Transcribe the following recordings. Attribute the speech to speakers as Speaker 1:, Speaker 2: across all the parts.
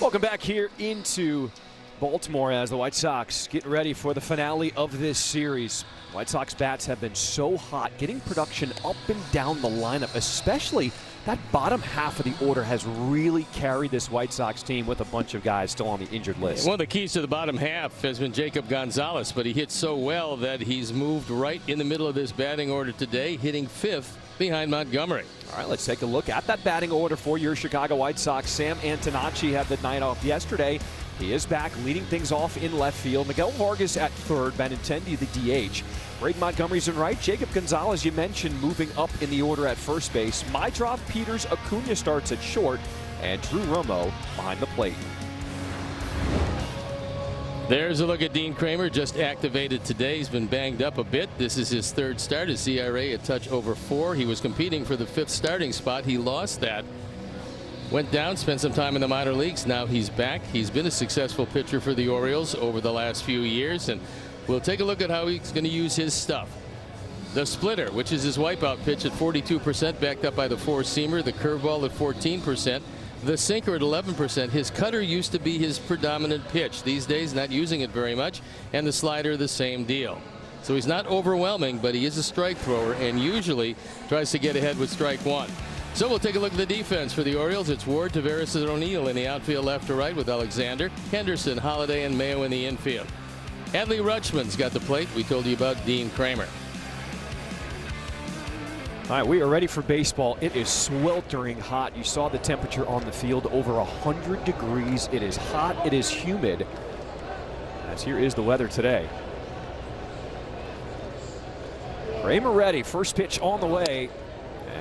Speaker 1: Welcome back here into Baltimore as the White Sox getting ready for the finale of this series. White Sox bats have been so hot, getting production up and down the lineup, especially that bottom half of the order has really carried this White Sox team with a bunch of guys still on the injured list.
Speaker 2: One of the keys to the bottom half has been Jacob Gonzalez, but he hit so well that he's moved right in the middle of this batting order today, hitting 5th behind Montgomery.
Speaker 1: All right, let's take a look at that batting order for your Chicago White Sox. Sam Antonacci had the night off yesterday. He is back leading things off in left field. Miguel Vargas at third, Benintendi the DH. Braden Montgomery's in right. Jacob Gonzalez, you mentioned, moving up in the order at first base. Mydrov, Peters, Acuna starts at short, and Drew Romo behind the plate.
Speaker 2: There's a look at Dean Kramer, just activated today. He's been banged up a bit. This is his 3rd start. His ERA a touch over 4. He was competing for the 5th starting spot. He lost that. Went down, spent some time in the minor leagues. Now he's back. He's been a successful pitcher for the Orioles over the last few years, and we'll take a look at how he's going to use his stuff. The splitter, which is his wipeout pitch, at 42%, backed up by the 4-seamer, the curveball at 14%. The sinker at 11%. His cutter used to be his predominant pitch. These days, not using it very much. And the slider, the same deal. So he's not overwhelming, but he is a strike thrower and usually tries to get ahead with strike 1. So we'll take a look at the defense for the Orioles. It's Ward, Tavares, and O'Neill in the outfield left to right with Alexander, Henderson, Holiday, and Mayo in the infield. Adley Rutschman's got the plate. We told you about Dean Kramer.
Speaker 1: All right, we are ready for baseball. It is sweltering hot. You saw the temperature on the field, over 100 degrees. It is hot. It is humid. As here is the weather today. Kramer ready. First pitch on the way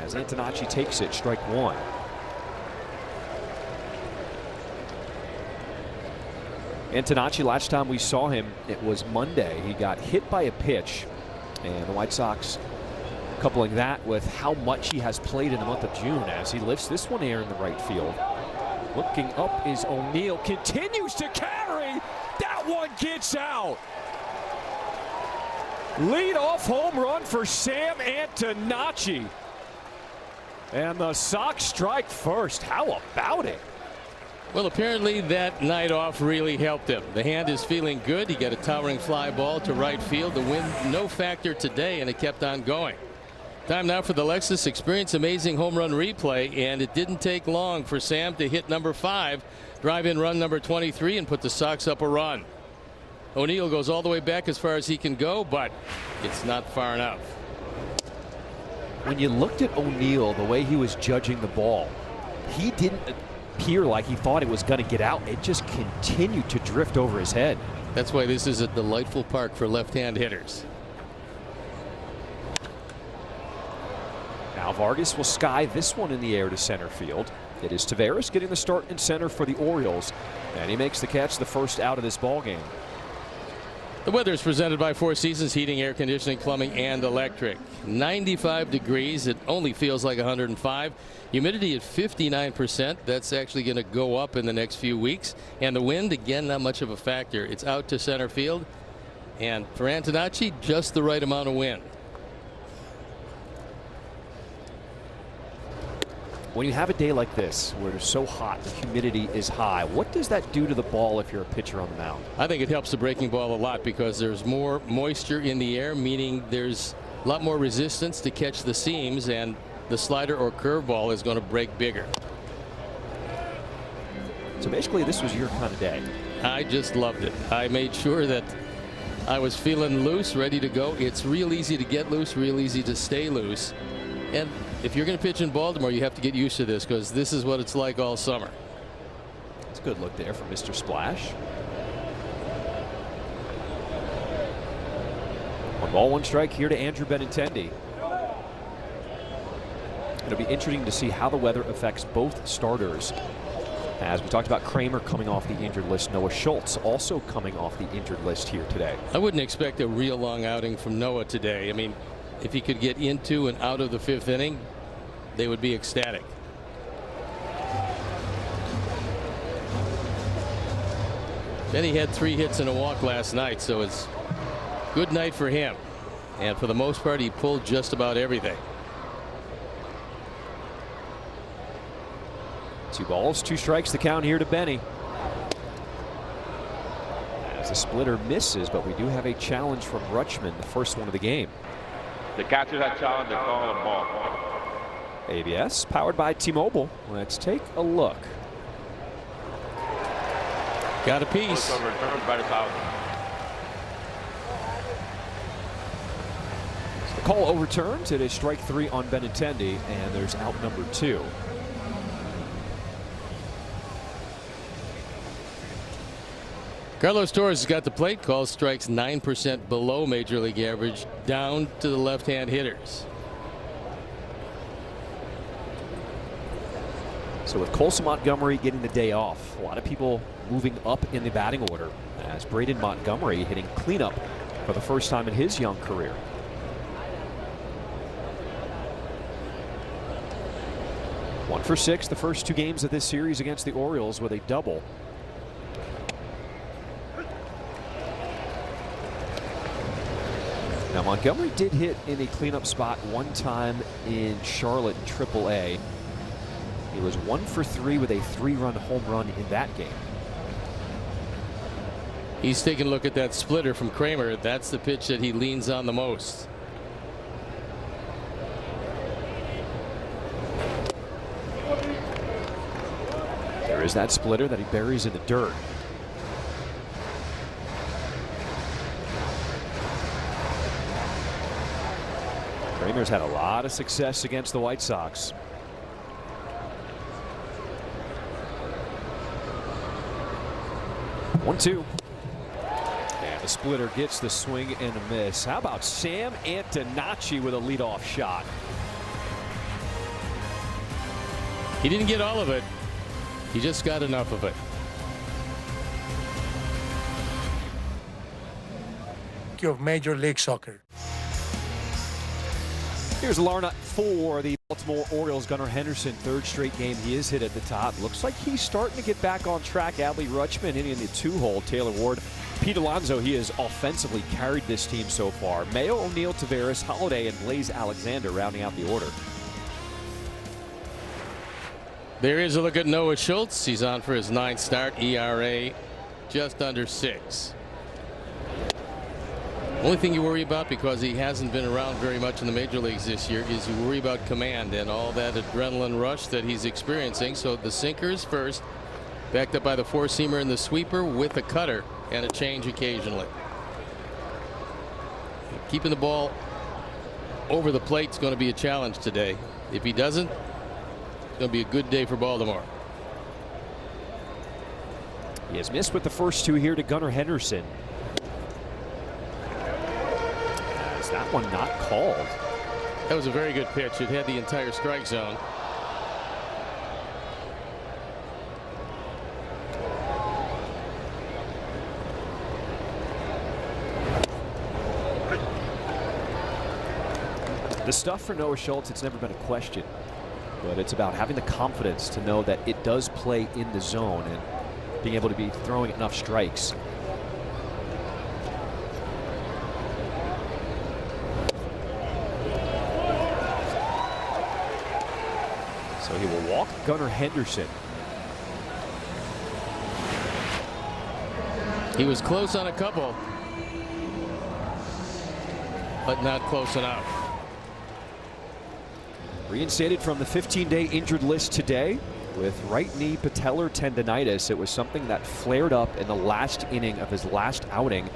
Speaker 1: as Antonacci takes it. Strike 1. Antonacci, last time we saw him, it was Monday. He got hit by a pitch, and the White Sox coupling that with how much he has played in the month of June as he lifts this one air in the right field. Looking up is O'Neill, continues to carry. That one gets out. Lead-off home run for Sam Antonacci. And the Sox strike first. How about it?
Speaker 2: Well, apparently that night off really helped him. The hand is feeling good. He got a towering fly ball to right field. The wind no factor today, and it kept on going. Time now for the Lexus Experience Amazing Home Run Replay, and it didn't take long for Sam to hit number 5, drive in run number 23, and put the Sox up a run. O'Neill goes all the way back as far as he can go, but it's not far enough.
Speaker 1: When you looked at O'Neill, the way he was judging the ball, he didn't appear like he thought it was going to get out. It just continued to drift over his head.
Speaker 2: That's why this is a delightful park for left-hand hitters.
Speaker 1: Now Vargas will sky this one in the air to center field. It is Tavares getting the start in center for the Orioles, and he makes the catch, the first out of this ball game.
Speaker 2: The weather is presented by Four Seasons Heating, Air Conditioning, Plumbing, and Electric. 95 degrees. It only feels like 105. Humidity at 59%. That's actually going to go up in the next few weeks. And the wind, again, not much of a factor. It's out to center field. And for Antonacci, just the right amount of wind.
Speaker 1: When you have a day like this where it's so hot, the humidity is high, what does that do to the ball if you're a pitcher on the mound?
Speaker 2: I think it helps the breaking ball a lot because there's more moisture in the air, meaning there's a lot more resistance to catch the seams, and the slider or curveball is going to break bigger.
Speaker 1: So basically this was your kind of day.
Speaker 2: I just loved it. I made sure that I was feeling loose, ready to go. It's real easy to get loose, real easy to stay loose. And if you're going to pitch in Baltimore, you have to get used to this because this is what it's like all summer.
Speaker 1: It's a good look there from Mr. Splash. 1 ball, 1 strike here to Andrew Benintendi. It'll be interesting to see how the weather affects both starters. As we talked about, Kramer coming off the injured list, Noah Schultz also coming off the injured list here today.
Speaker 2: I wouldn't expect a real long outing from Noah today. I mean, if he could get into and out of the 5th inning, they would be ecstatic. Then he had 3 hits and a walk last night, so it's a good night for him. And for the most part, he pulled just about everything.
Speaker 1: 2 balls, 2 strikes, the count here to Benny. As the splitter misses, but we do have a challenge from Rutschman, the first one of the game.
Speaker 3: The catcher that challenge, they call a ball.
Speaker 1: ABS, powered by T-Mobile. Let's take a look.
Speaker 2: Got a piece.
Speaker 3: Returned by the Sox.
Speaker 1: The call overturned. It is strike 3 on Benintendi, and there's out number 2.
Speaker 2: Carlos Torres has got the plate call. Strikes 9% below major league average, down to the left-hand hitters.
Speaker 1: So with Colson Montgomery getting the day off, a lot of people moving up in the batting order as Braden Montgomery hitting cleanup for the first time in his young career. One for 6 the first 2 games of this series against the Orioles with a double. Now Montgomery did hit in a cleanup spot one time in Charlotte in AAA. He was 1 for 3 with a 3-run home run in that game.
Speaker 2: He's taking a look at that splitter from Kramer. That's the pitch that he leans on the most.
Speaker 1: There is that splitter that he buries in the dirt. Kramer's had a lot of success against the White Sox. One, 2. And the splitter gets the swing and a miss. How about Sam Antonacci with a leadoff shot?
Speaker 2: He didn't get all of it. He just got enough of it.
Speaker 4: Of Major League Soccer.
Speaker 1: Here's Larnach for the Baltimore Orioles. Gunnar Henderson, 3rd straight game he is hit at the top. Looks like he's starting to get back on track. Adley Rutschman hitting in the 2-hole. Taylor Ward, Pete Alonso, he has offensively carried this team so far. Mayo, O'Neill, Taveras, Holiday, and Blaze Alexander rounding out the order.
Speaker 2: There is a look at Noah Schultz. He's on for his 9th start. ERA just under 6. Only thing you worry about, because he hasn't been around very much in the major leagues this year, is you worry about command and all that adrenaline rush that he's experiencing. So the sinkers first, backed up by the 4-seamer and the sweeper with a cutter and a change occasionally. Keeping the ball over the plate is going to be a challenge today. If he doesn't, it's going to be a good day for Baltimore.
Speaker 1: He has missed with the first 2 here to Gunnar Henderson. That one not called.
Speaker 2: That was a very good pitch. It had the entire strike zone.
Speaker 1: The stuff for Noah Schultz, it's never been a question, but it's about having the confidence to know that it does play in the zone and being able to be throwing enough strikes. So he will walk Gunnar Henderson.
Speaker 2: He was close on a couple, but not close enough.
Speaker 1: Reinstated from the 15-day injured list today with right knee patellar tendonitis. It was something that flared up in the last inning of his last outing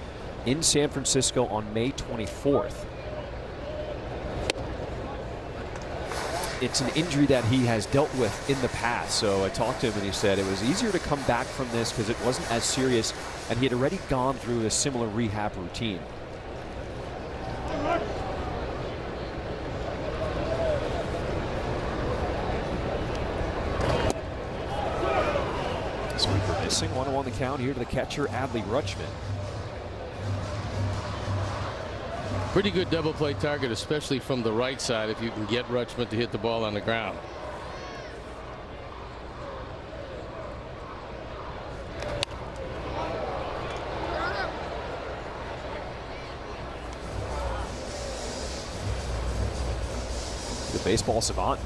Speaker 1: in San Francisco on May 24th. It's an injury that he has dealt with in the past. So I talked to him and he said it was easier to come back from this because it wasn't as serious and he had already gone through a similar rehab routine. Sweeper missing. 1-0 on the count here to the catcher, Adley Rutschman.
Speaker 2: Pretty good double play target, especially from the right side, if you can get Rutschman to hit the ball on the ground.
Speaker 1: The baseball savant.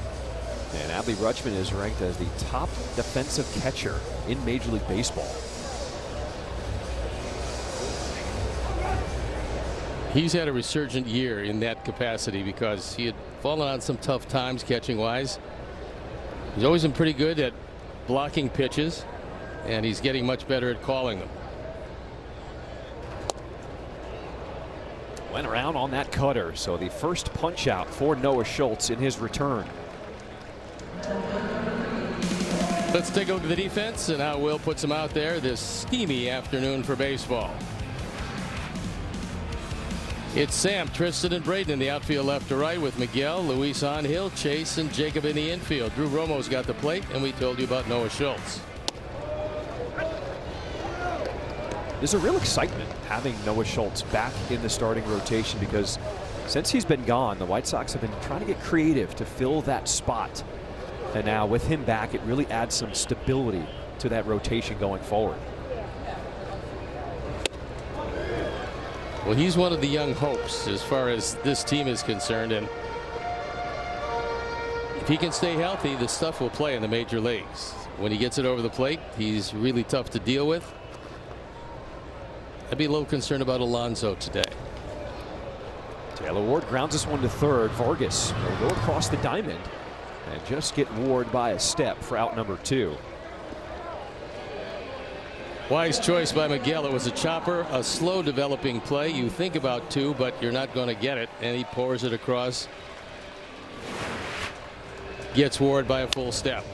Speaker 1: And Adley Rutschman is ranked as the top defensive catcher in Major League Baseball.
Speaker 2: He's had a resurgent year in that capacity because he had fallen on some tough times catching wise. He's always been pretty good at blocking pitches, and he's getting much better at calling them.
Speaker 1: Went around on that cutter, so the first punch out for Noah Schultz in his return.
Speaker 2: Let's take a look at the defense and how Will puts them out there this steamy afternoon for baseball. It's Sam, Tristan, and Braden in the outfield left to right with Miguel, Luis on Hill, Chase, and Jacob in the infield. Drew Romo's got the plate, and we told you about Noah Schultz.
Speaker 1: There's a real excitement having Noah Schultz back in the starting rotation because since he's been gone, the White Sox have been trying to get creative to fill that spot. And now with him back, it really adds some stability to that rotation going forward.
Speaker 2: Well, he's one of the young hopes as far as this team is concerned, and if he can stay healthy, the stuff will play in the major leagues. When he gets it over the plate, he's really tough to deal with. I'd be a little concerned about Alonso today.
Speaker 1: Taylor Ward grounds this one to third. Vargas will go across the diamond and just get Ward by a step for out number 2.
Speaker 2: Wise choice by Miguel. It was a chopper, a slow developing play. You think about 2, but you're not going to get it, and he pours it across. Gets Ward by a full step.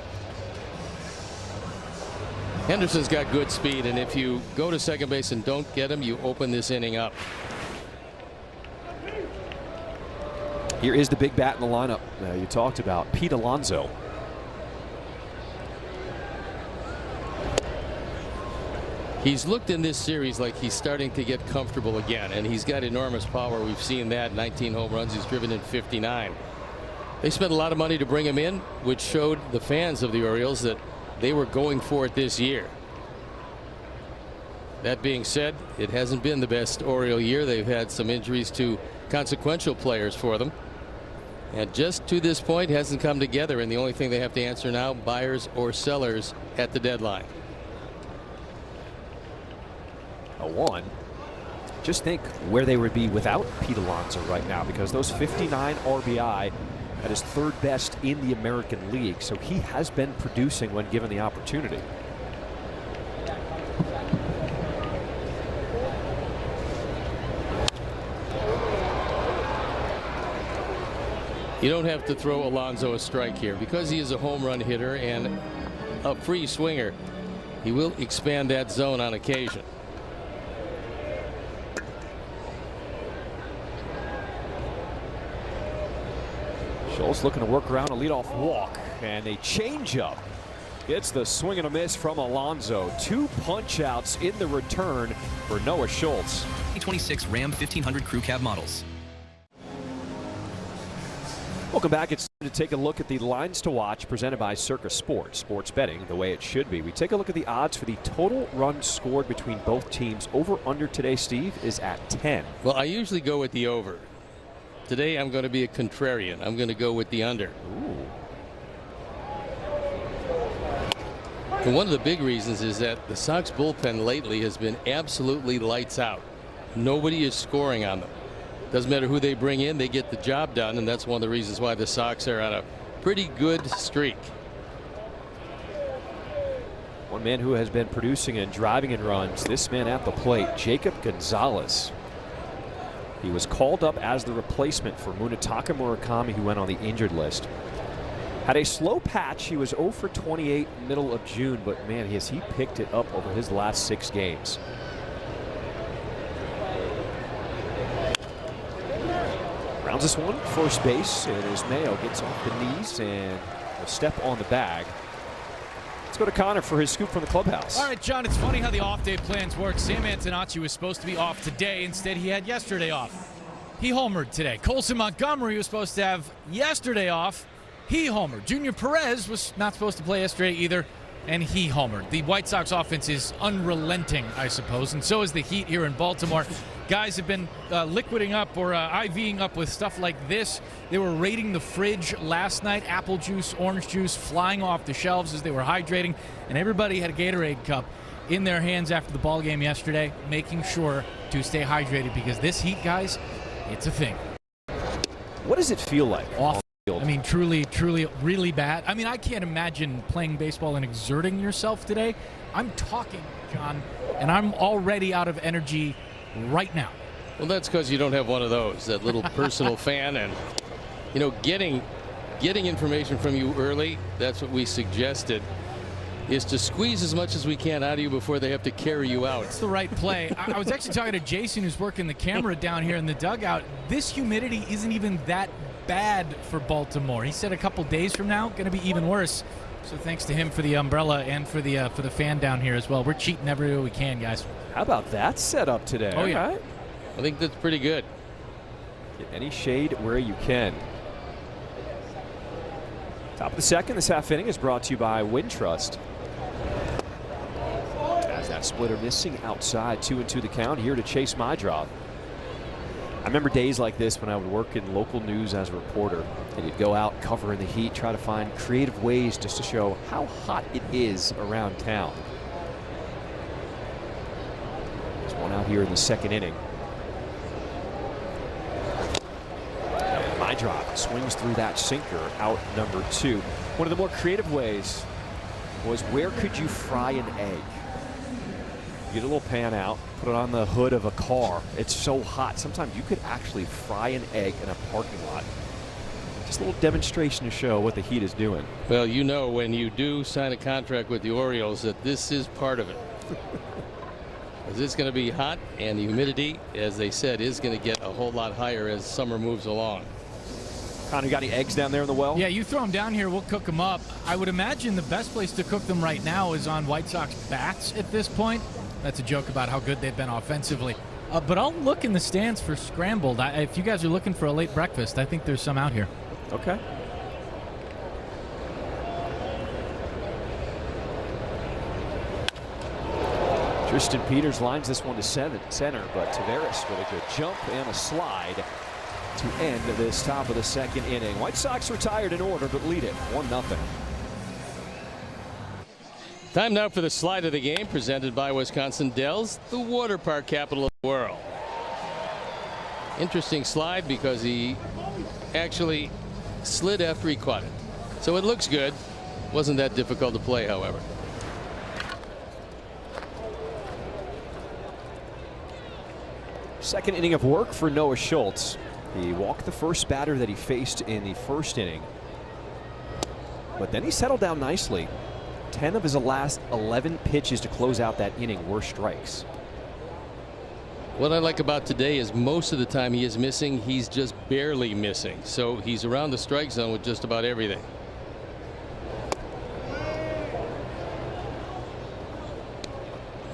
Speaker 2: Henderson's got good speed, and if you go to second base and don't get him, you open this inning up.
Speaker 1: Here is the big bat in the lineup you talked about, Pete Alonso.
Speaker 2: He's looked in this series like he's starting to get comfortable again, and he's got enormous power. We've seen that. 19 home runs. He's driven in 59. They spent a lot of money to bring him in, which showed the fans of the Orioles that they were going for it this year. That being said, it hasn't been the best Oriole year. They've had some injuries to consequential players for them, and just to this point hasn't come together, and the only thing they have to answer now, buyers or sellers at the deadline.
Speaker 1: A 1. Just think where they would be without Pete Alonso right now, because those 59 RBI at his 3rd best in the American League. So he has been producing when given the opportunity.
Speaker 2: You don't have to throw Alonso a strike here because he is a home run hitter and a free swinger. He will expand that zone on occasion.
Speaker 1: Schultz looking to work around a leadoff walk, and a changeup gets the swing and a miss from Alonso. 2 punch outs in the return for Noah Schultz.
Speaker 5: 2026 Ram 1500 Crew Cab models.
Speaker 1: Welcome back. It's time to take a look at the lines to watch presented by Circus Sports. Sports betting the way it should be. We take a look at the odds for the total runs scored between both teams. Over under today, Steve, is at 10.
Speaker 2: Well, I usually go with the over. Today I'm going to be a contrarian. I'm going to go with the under.
Speaker 1: Ooh.
Speaker 2: And one of the big reasons is that the Sox bullpen lately has been absolutely lights out. Nobody is scoring on them. Doesn't matter who they bring in, they get the job done, and that's one of the reasons why the Sox are on a pretty good streak.
Speaker 1: One man who has been producing and driving in runs, this man at the plate, Jacob Gonzalez. He was called up as the replacement for Munetaka Murakami, who went on the injured list. Had a slow patch. He was 0 for 28 middle of June, but man, has he picked it up over his last 6 games. Rounds this one, first base, and as Mayo gets off the knees and a step on the bag. Let's go to Connor for his scoop from the clubhouse.
Speaker 6: All right, John, it's funny how the off-day plans work. Sam Antonacci was supposed to be off today. Instead, he had yesterday off. He homered today. Colson Montgomery was supposed to have yesterday off. He homered. Junior Perez was not supposed to play yesterday either, and he homered. The White Sox offense is unrelenting, I suppose, and so is the Heat here in Baltimore. Guys have been liquiding up or IVing up with stuff like this. They were raiding the fridge last night. Apple juice, orange juice flying off the shelves as they were hydrating, and everybody had a Gatorade cup. in their hands after the ball game yesterday, making sure to stay hydrated because this heat, guys, it's a thing.
Speaker 1: What does it feel like?
Speaker 6: Awful. I mean, truly, really bad. I mean, I can't imagine playing baseball and exerting yourself today. I'm talking, John, and I'm already out of energy right now.
Speaker 2: Well, that's because you don't have one of those, that little personal fan. And, you know, getting information from you early, that's what we suggested, is to squeeze as much as we can out of you before they have to carry you out.
Speaker 6: It's the right play. I was actually talking to Jason, who's working the camera down here in the dugout. This humidity isn't even that bad for Baltimore. He said a couple days from now, going to be even worse. So thanks to him for the umbrella and for the fan down here as well. We're cheating everywhere we can, guys.
Speaker 1: How about that setup today?
Speaker 6: Oh, yeah.
Speaker 1: Right?
Speaker 2: I think that's pretty good.
Speaker 1: Get any shade where you can. Top of the second, this half inning is brought to you by Wintrust. As that splitter missing outside, 2-2 the count. Here to chase my draw. I remember days like this when I would work in local news as a reporter, and you'd go out covering the heat, try to find creative ways just to show how hot it is around town. There's one out here in the second inning. And my drop swings through that sinker, out number 2. One of the more creative ways was, where could you fry an egg? Get a little pan out, put it on the hood of a car. It's so hot. Sometimes you could actually fry an egg in a parking lot. Just a little demonstration to show what the heat is doing.
Speaker 2: Well, you know, when you do sign a contract with the Orioles, that this is part of it. Because it's going to be hot, and the humidity, as they said, is going to get a whole lot higher as summer moves along.
Speaker 1: Connor, you got any eggs down there in the well?
Speaker 6: Yeah, you throw them down here, we'll cook them up. I would imagine the best place to cook them right now is on White Sox bats at this point. That's a joke about how good they've been offensively. But I'll look in the stands for scrambled. If you guys are looking for a late breakfast, I think there's some out here.
Speaker 1: Okay. Tristan Peters lines this one to center, but Taveras with a good jump and a slide to end this top of the second inning. White Sox retired in order, but lead it 1-0.
Speaker 2: Time now for the slide of the game, presented by Wisconsin Dells, the water park capital of the world. Interesting slide because he actually slid after he caught it. So it looks good. Wasn't that difficult to play, however.
Speaker 1: Second inning of work for Noah Schultz. He walked the first batter that he faced in the first inning, but then he settled down nicely. 10 of his last 11 pitches to close out that inning were strikes.
Speaker 2: What I like about today is most of the time he is missing, he's just barely missing. So he's around the strike zone with just about everything.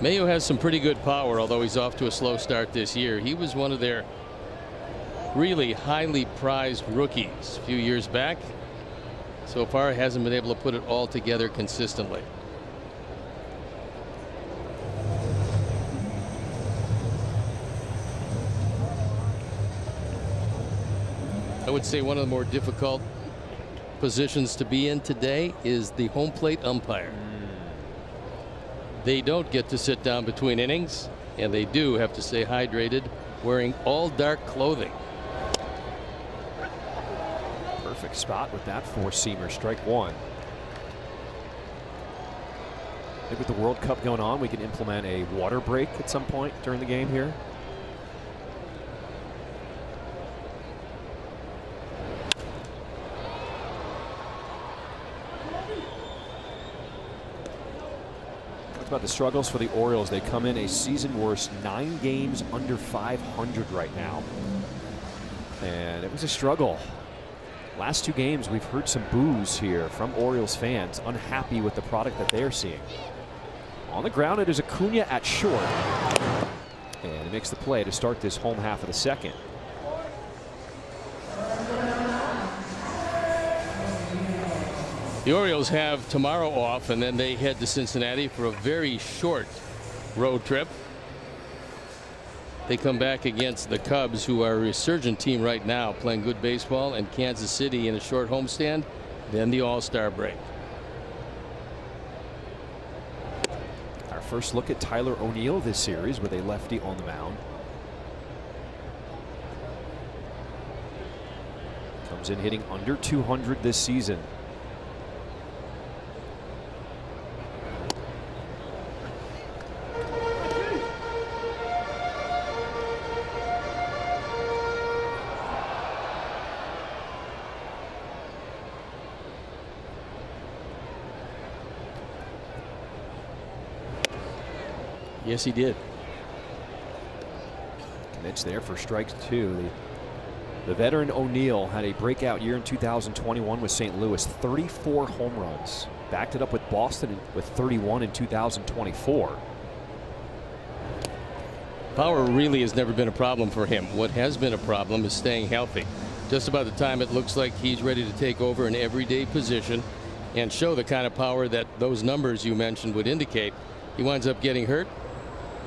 Speaker 2: Mayo has some pretty good power, although he's off to a slow start this year. He was one of their really highly prized rookies a few years back. So far hasn't been able to put it all together consistently. I would say one of the more difficult positions to be in today is the home plate umpire. They don't get to sit down between innings, and they do have to stay hydrated, wearing all dark clothing.
Speaker 1: Perfect spot with that four-seamer, strike one. I think with the World Cup going on, we can implement a water break at some point during the game here. About the struggles for the Orioles. They come in a season worst 9 games under 500 right now, and it was a struggle. Last 2 games we've heard some boos here from Orioles fans, unhappy with the product that they're seeing. On the ground it is Acuna at short, and he makes the play to start this home half of the second.
Speaker 2: The Orioles have tomorrow off, and then they head to Cincinnati for a very short road trip. They come back against the Cubs, who are a resurgent team right now, playing good baseball, and Kansas City in a short homestand, then the All-Star break.
Speaker 1: Our first look at Tyler O'Neill this series with a lefty on the mound. Comes in hitting under 200 this season.
Speaker 2: Yes, he did.
Speaker 1: Commits there for strike 2. The veteran O'Neill had a breakout year in 2021 with St. Louis, 34 home runs. Backed it up with Boston with 31 in 2024.
Speaker 2: Power really has never been a problem for him. What has been a problem is staying healthy. Just about the time it looks like he's ready to take over an everyday position and show the kind of power that those numbers you mentioned would indicate, he winds up getting hurt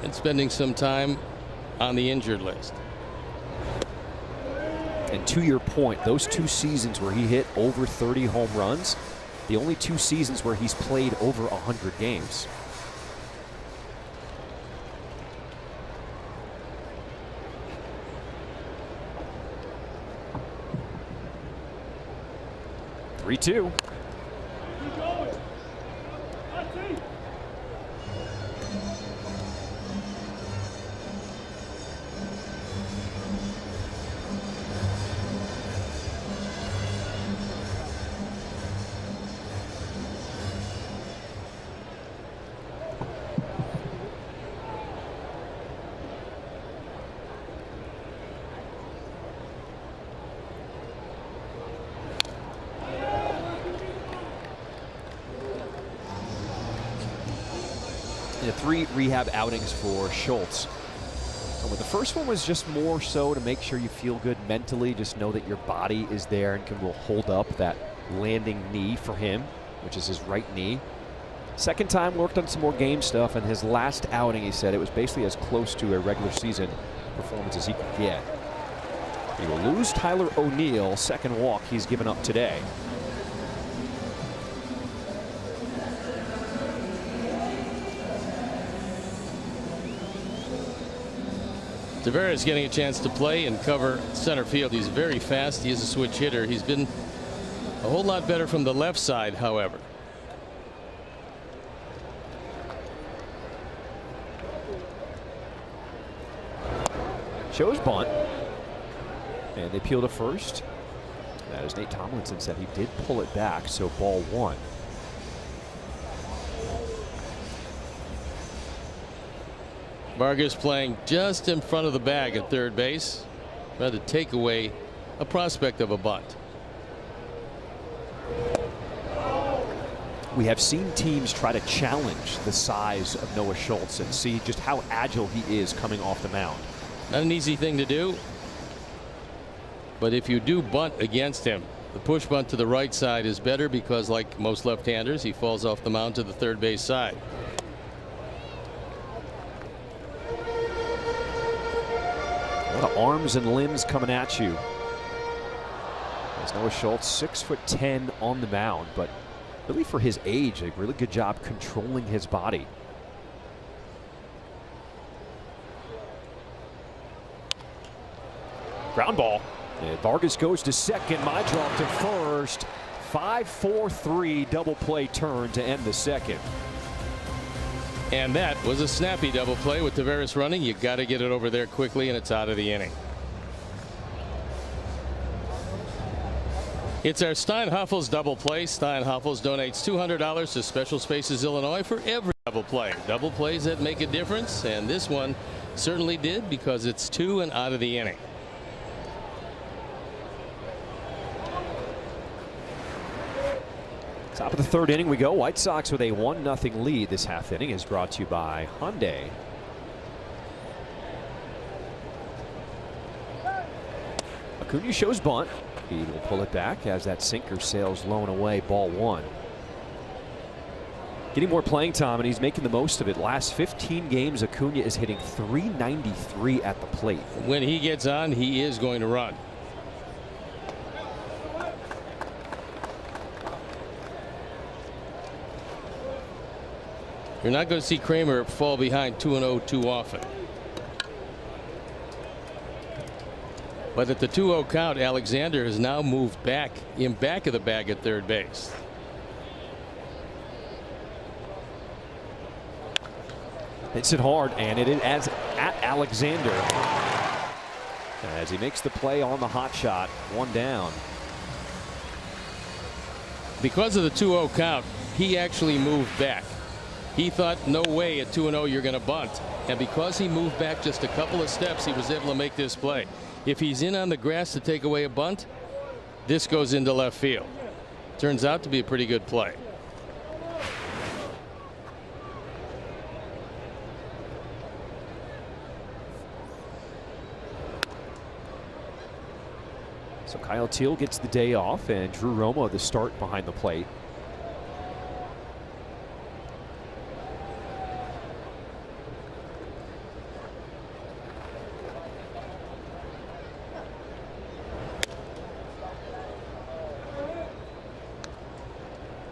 Speaker 2: and spending some time on the injured list.
Speaker 1: And to your point, those 2 seasons where he hit over 30 home runs, the only 2 seasons where he's played over 100 games. Three-two. The 3 rehab outings for Schultz. But the first one was just more so to make sure you feel good mentally, just know that your body is there and will hold up that landing knee for him, which is his right knee. Second time worked on some more game stuff, and his last outing, he said, it was basically as close to a regular season performance as he could get. He will lose Tyler O'Neill, second walk he's given up today.
Speaker 2: Tavares getting a chance to play and cover center field. He's very fast. He is a switch hitter. He's been a whole lot better from the left side, however.
Speaker 1: Shows bunt. And they peel to first. That is Nate Tomlinson said he did pull it back, so ball 1.
Speaker 2: Vargas playing just in front of the bag at third base. Trying to take away a prospect of a bunt.
Speaker 1: We have seen teams try to challenge the size of Noah Schultz and see just how agile he is coming off the mound.
Speaker 2: Not an easy thing to do. But if you do bunt against him, the push bunt to the right side is better because, like most left-handers, he falls off the mound to the third base side.
Speaker 1: A lot of arms and limbs coming at you. As Noah Schultz, 6'10" on the mound, but really for his age, a really good job controlling his body. Ground ball. And Vargas goes to second. My drop to first. 5-4-3 double play turn to end the second.
Speaker 2: And that was a snappy double play with Tavares running. You got to get it over there quickly, and it's out of the inning. It's our Steinhoffels double play. Steinhoffels donates $200 to Special Spaces Illinois for every double play. Double plays that make a difference, and this one certainly did because it's 2 and out of the inning.
Speaker 1: Top of the third inning we go. White Sox with a 1-0 lead. This half inning is brought to you by Hyundai. Acuna shows bunt. He will pull it back as that sinker sails low and away. Ball 1. Getting more playing time, and he's making the most of it. Last 15 games, Acuna is hitting .393 at the plate.
Speaker 2: When he gets on, he is going to run. You're not going to see Kramer fall behind 2-0 too often. But at the 2-0 count, Alexander has now moved back in back of the bag at third base.
Speaker 1: Hits it hard, and it is at Alexander as he makes the play on the hot shot. One down.
Speaker 2: Because of the 2-0 count, he actually moved back. He thought, no way at 2-0 you're going to bunt. And because he moved back just a couple of steps, he was able to make this play. If he's in on the grass to take away a bunt, this goes into left field. Turns out to be a pretty good play.
Speaker 1: So Kyle Teal gets the day off, and Drew Romo the start behind the plate.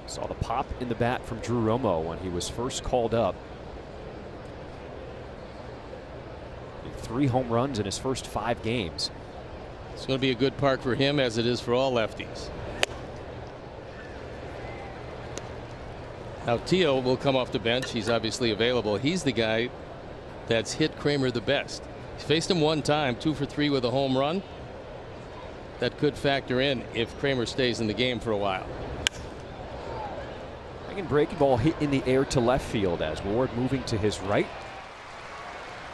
Speaker 1: Saw the pop in the bat from Drew Romo when he was first called up. 3 home runs in his first 5 games.
Speaker 2: It's going to be a good park for him, as it is for all lefties. Now Teal will come off the bench. He's obviously available. He's the guy that's hit Kramer the best. He's faced him one time, 2 for 3 with a home run. That could factor in if Kramer stays in the game for a while.
Speaker 1: Hanging breaking ball hit in the air to left field as Ward moving to his right.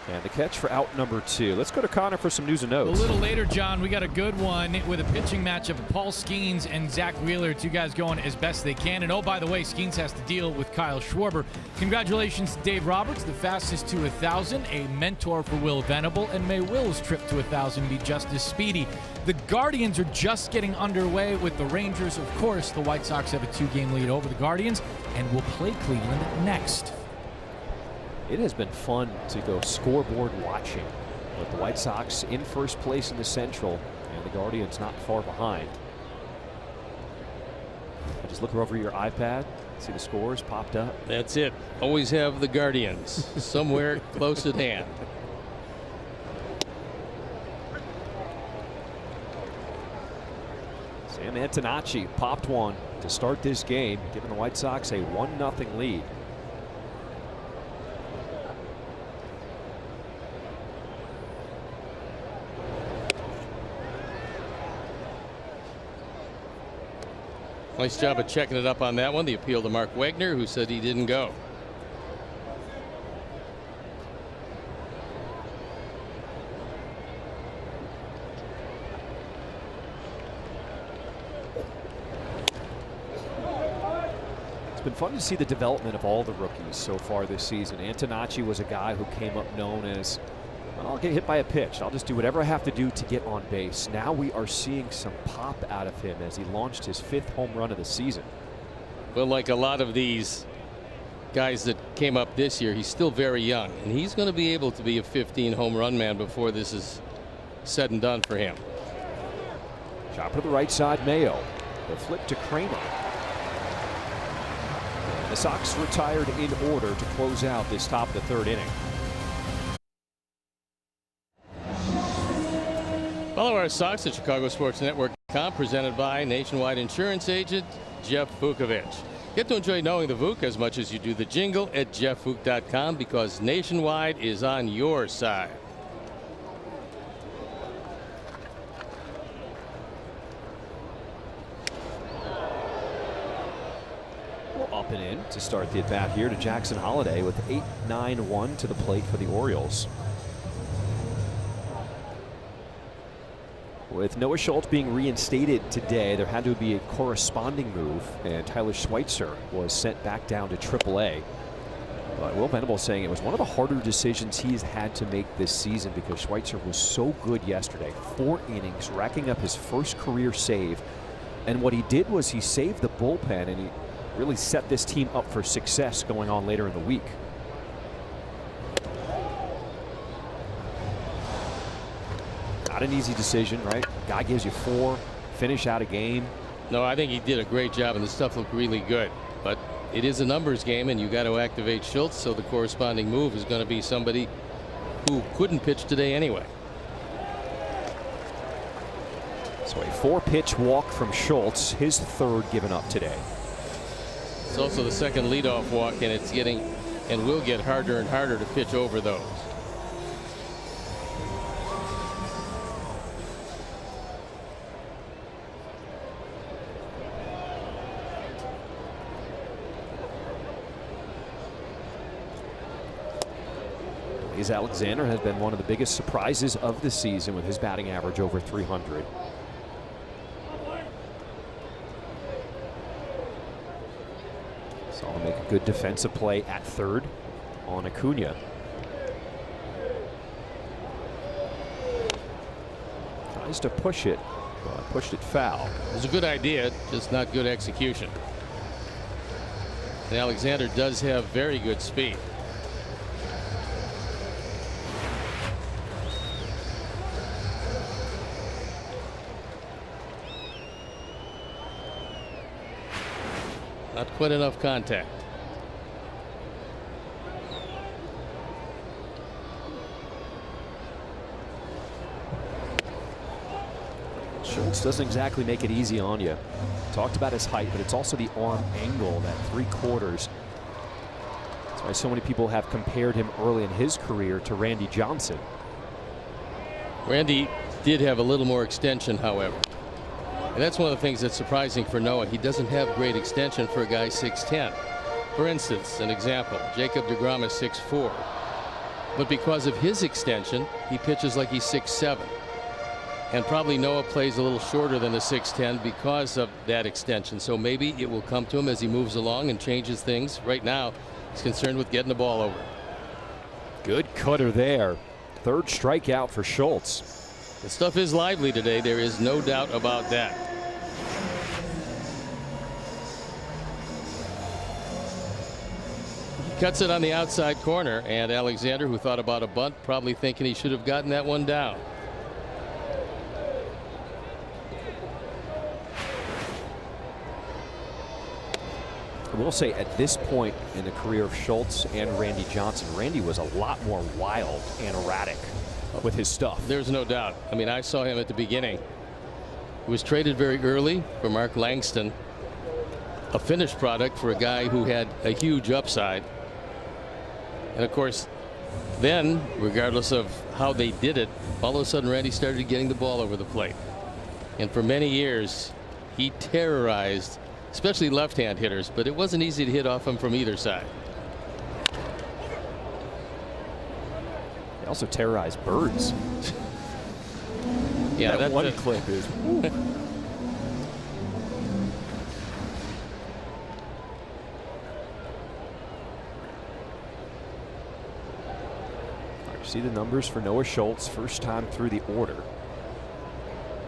Speaker 1: And the catch for out number 2. Let's go to Connor for some news and notes.
Speaker 6: A little later, John, we got a good one with a pitching matchup of Paul Skeens and Zach Wheeler. 2 guys going as best they can. And oh, by the way, Skeens has to deal with Kyle Schwarber. Congratulations to Dave Roberts, the fastest to 1,000, a mentor for Will Venable, and may Will's trip to 1,000 be just as speedy. The Guardians are just getting underway with the Rangers. Of course, the White Sox have a 2-game lead over the Guardians and will play Cleveland next.
Speaker 1: It has been fun to go scoreboard watching with the White Sox in first place in the Central and the Guardians not far behind. Just look over your iPad, see the scores popped up.
Speaker 2: That's it. Always have the Guardians somewhere close at hand.
Speaker 1: Sam Antonacci popped one to start this game, giving the White Sox a 1-0 lead.
Speaker 2: Nice job of checking it up on that one. The appeal to Mark Wagner, who said he didn't go.
Speaker 1: It's been fun to see the development of all the rookies so far this season. Antonacci was a guy who came up known as, I'll get hit by a pitch. I'll just do whatever I have to do to get on base. Now we are seeing some pop out of him as he launched his 5th home run of the season.
Speaker 2: Well, like a lot of these guys that came up this year, he's still very young, and he's going to be able to be a 15 home run man before this is said and done for him.
Speaker 1: Chopper to the right side, Mayo. The flip to Kramer. The Sox retired in order to close out this top of the 3rd inning.
Speaker 2: Follow our Sox at ChicagoSportsNetwork.com, presented by Nationwide Insurance Agent Jeff Vukovich. Get to enjoy knowing the Vuk as much as you do the jingle at JeffVuk.com, because Nationwide is on your side.
Speaker 1: Up and in to start the at-bat here to Jackson Holliday with 8-9-1 to the plate for the Orioles. With Noah Schultz being reinstated today, there had to be a corresponding move, and Tyler Schweitzer was sent back down to AAA. But Will Venable saying it was one of the harder decisions he's had to make this season, because Schweitzer was so good yesterday. 4 innings, racking up his first career save. And what he did was he saved the bullpen, and he really set this team up for success going on later in the week. Not an easy decision, right? Guy gives you 4, finish out a game.
Speaker 2: No, I think he did a great job, and the stuff looked really good. But it is a numbers game, and you got to activate Schultz, so the corresponding move is going to be somebody who couldn't pitch today anyway.
Speaker 1: So a 4-pitch walk from Schultz, his 3rd given up today.
Speaker 2: It's also the 2nd leadoff walk, and it's getting and will get harder and harder to pitch over those.
Speaker 1: Alexander has been one of the biggest surprises of the season with his batting average over 300. Saw him make a good defensive play at 3rd on Acuna. Tries to push it, but pushed it foul.
Speaker 2: It was a good idea, just not good execution. And Alexander does have very good speed. Not quite enough contact.
Speaker 1: Schultz doesn't exactly make it easy on you. Talked about his height, but it's also the arm angle, that 3/4. That's why so many people have compared him early in his career to Randy Johnson.
Speaker 2: Randy did have a little more extension, however. And that's one of the things that's surprising for Noah. He doesn't have great extension for a guy 6'10". For instance, an example, Jacob deGrom is 6'4". But because of his extension, he pitches like he's 6'7". And probably Noah plays a little shorter than the 6'10" because of that extension. So maybe it will come to him as he moves along and changes things. Right now, he's concerned with getting the ball over.
Speaker 1: Good cutter there. 3rd strikeout for Schultz.
Speaker 2: The stuff is lively today. There is no doubt about that. He cuts it on the outside corner, and Alexander, who thought about a bunt, probably thinking he should have gotten that one down.
Speaker 1: I will say at this point in the career of Schultz and Randy Johnson, Randy was a lot more wild and erratic with his stuff.
Speaker 2: There's no doubt. I mean, I saw him at the beginning. He was traded very early for Mark Langston, a finished product for a guy who had a huge upside. And of course, then, regardless of how they did it, all of a sudden Randy started getting the ball over the plate. And for many years, he terrorized, especially left-hand hitters, but it wasn't easy to hit off him from either side.
Speaker 1: Also terrorized birds.
Speaker 2: Yeah,
Speaker 1: that one clip is. You see the numbers for Noah Schultz, first time through the order.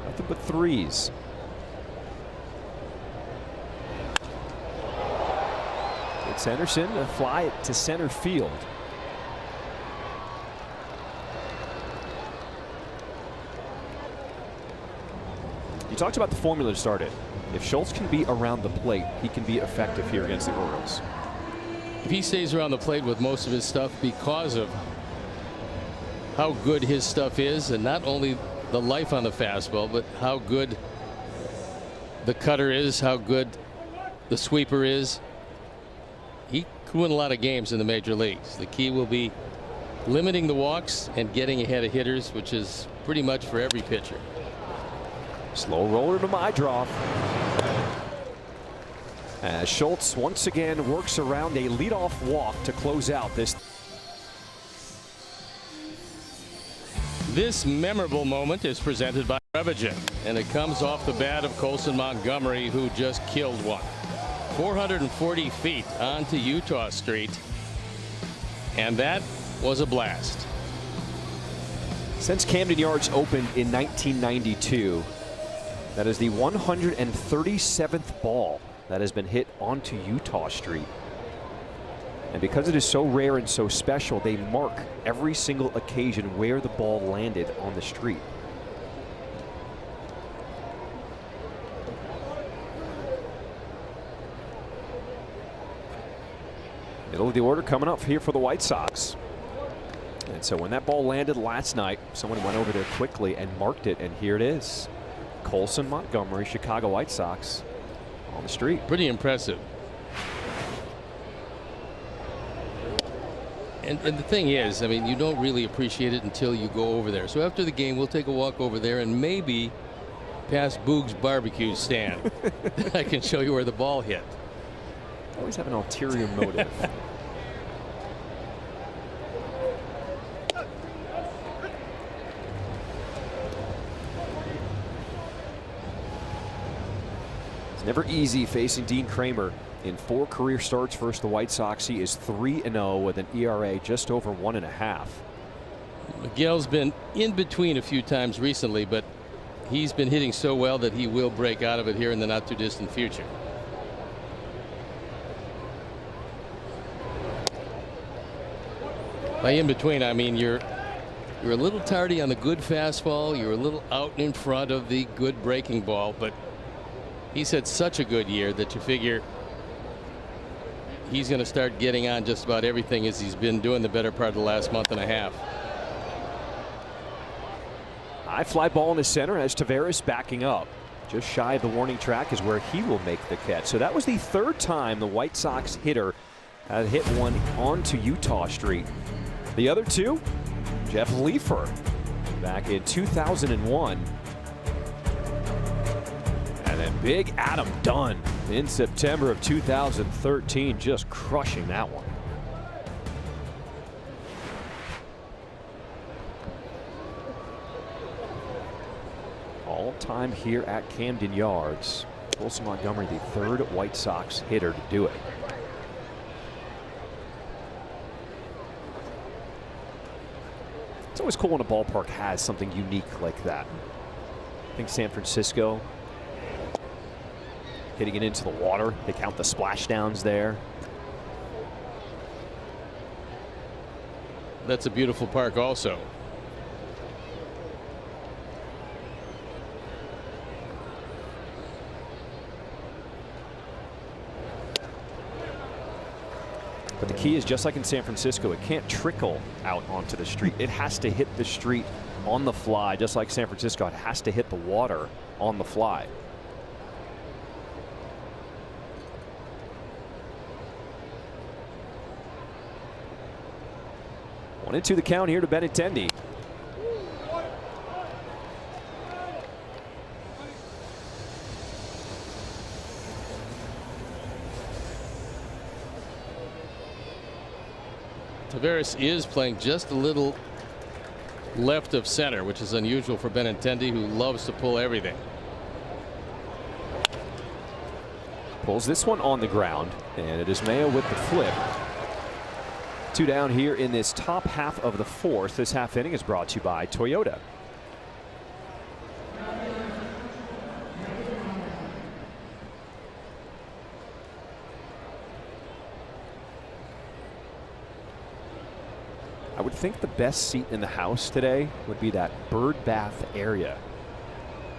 Speaker 1: Nothing but 3s. It's Anderson to fly it to center field. You talked about the formula to start it. If Schultz can be around the plate, he can be effective here against the Orioles.
Speaker 2: If he stays around the plate with most of his stuff because of how good his stuff is, and not only the life on the fastball, but how good the cutter is, how good the sweeper is, he could win a lot of games in the major leagues. The key will be limiting the walks and getting ahead of hitters, which is pretty much for every pitcher.
Speaker 1: Slow roller to my draw. As Schultz once again works around a leadoff walk to close out this.
Speaker 2: This memorable moment is presented by Prevagen, and it comes off the bat of Colson Montgomery, who just killed one. 440 feet onto Utah Street, and that was a blast.
Speaker 1: Since Camden Yards opened in 1992, that is the 137th ball that has been hit onto Utah Street. And because it is so rare and so special, they mark every single occasion where the ball landed on the street. Middle of the order coming up here for the White Sox. And so when that ball landed last night, someone went over there quickly and marked it, and here it is. Colson Montgomery, Chicago White Sox on the street.
Speaker 2: Pretty impressive. And the thing is, I mean, you don't really appreciate it until you go over there. So after the game, we'll take a walk over there and maybe past Boog's barbecue stand. I can show you where the ball hit.
Speaker 1: Always have an ulterior motive. It's never easy facing Dean Kramer. In 4 career starts versus the White Sox, he is 3-0 with an ERA just over 1.5.
Speaker 2: Miguel's been in between a few times recently, but he's been hitting so well that he will break out of it here in the not too distant future. By in between, I mean you're a little tardy on the good fastball. You're a little out in front of the good breaking ball, but he's had such a good year that you figure he's going to start getting on just about everything as he's been doing the better part of the last month and a half.
Speaker 1: High fly ball in the center as Taveras backing up. Just shy of the warning track is where he will make the catch. So that was the 3rd time the White Sox hitter had hit one onto Utah Street. The other 2, Jeff Leafer back in 2001. And then big Adam Dunn in September of 2013, just crushing that one. All time here at Camden Yards. Colson Montgomery, the 3rd White Sox hitter to do it. It's always cool when a ballpark has something unique like that. I think San Francisco, hitting it into the water. They count the splashdowns there.
Speaker 2: That's a beautiful park also.
Speaker 1: But the key is, just like in San Francisco, it can't trickle out onto the street. It has to hit the street on the fly. Just like San Francisco, it has to hit the water on the fly. One and 2 the count here to Benintendi.
Speaker 2: Taveras is playing just a little left of center, which is unusual for Benintendi, who loves to pull everything.
Speaker 1: Pulls this one on the ground, and it is Mayo with the flip. 2 down here in this top half of the 4th. This half inning is brought to you by Toyota. I would think the best seat in the house today would be that bird bath area.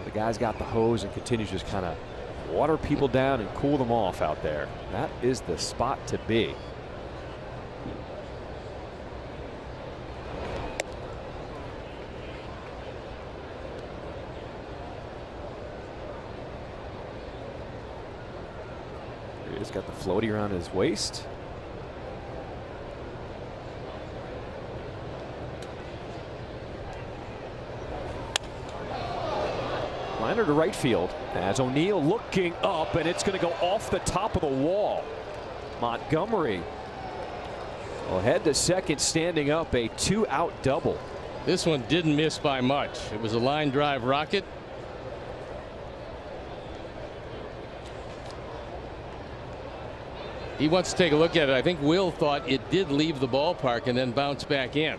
Speaker 1: The guy's got the hose and continues to just kind of water people down and cool them off out there. That is the spot to be. He's got the floaty around his waist. Liner to right field as O'Neill looking up, and it's going to go off the top of the wall. Montgomery will head to second, standing up, a 2-out double.
Speaker 2: This one didn't miss by much. It was a line drive rocket. He wants to take a look at it. I think Will thought it did leave the ballpark and then bounce back in.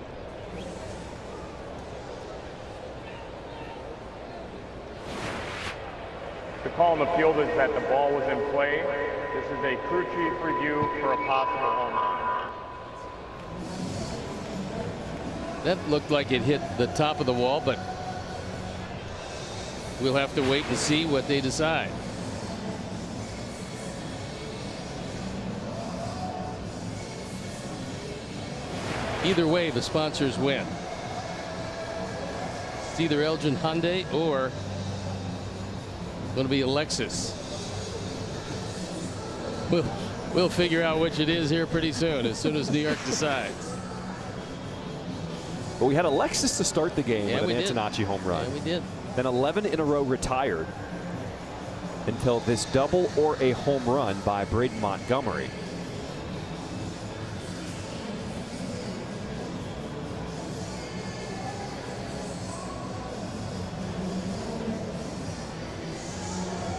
Speaker 3: The call on the field is that the ball was in play. This is a crew chief review for a possible home run.
Speaker 2: That looked like it hit the top of the wall, but we'll have to wait and see what they decide. Either way, the sponsors win. It's either Elgin Hyundai or going to be a Lexus. We'll figure out which it is here pretty soon as New York decides.
Speaker 1: But we had a Lexus to start the game with an Antonacci home run.
Speaker 2: Yeah, we did.
Speaker 1: Then 11 in a row retired until this double or a home run by Braden Montgomery.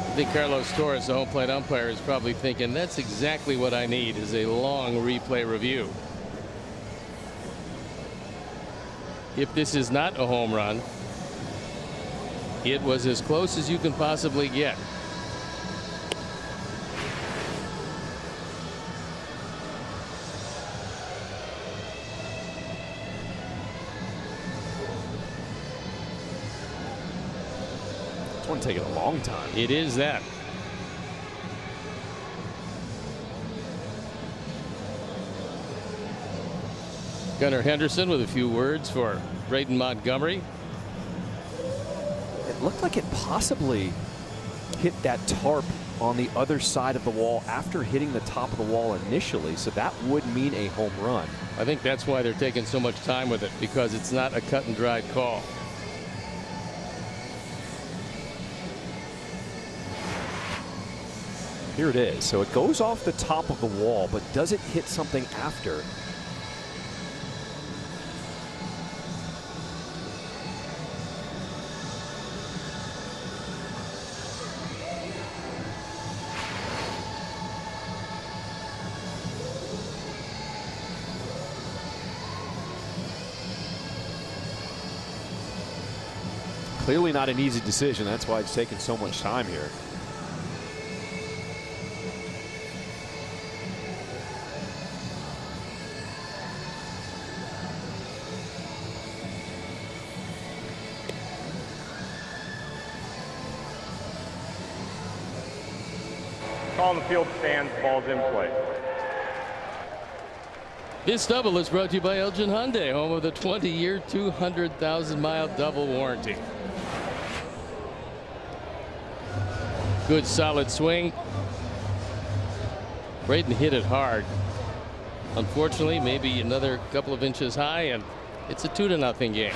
Speaker 2: I think Carlos Torres, the home plate umpire, is probably thinking that's exactly what I need is a long replay review. If this is not a home run, it was as close as you can possibly get.
Speaker 1: This one taking a long time.
Speaker 2: It is that. Gunnar Henderson with a few words for Braden Montgomery.
Speaker 1: It looked like it possibly hit that tarp on the other side of the wall after hitting the top of the wall initially, so that would mean a home run.
Speaker 2: I think that's why they're taking so much time with it, because it's not a cut and dried call.
Speaker 1: Here it is. So it goes off the top of the wall, but does it hit something after? Clearly not an easy decision. That's why it's taken so much time here.
Speaker 3: Call on the field stands, ball's in play.
Speaker 2: This double is brought to you by Elgin Hyundai, home of the 20-year, 200,000-mile double warranty. Good solid swing. Braden hit it hard. Unfortunately, maybe another couple of inches high, and it's a 2-0 game.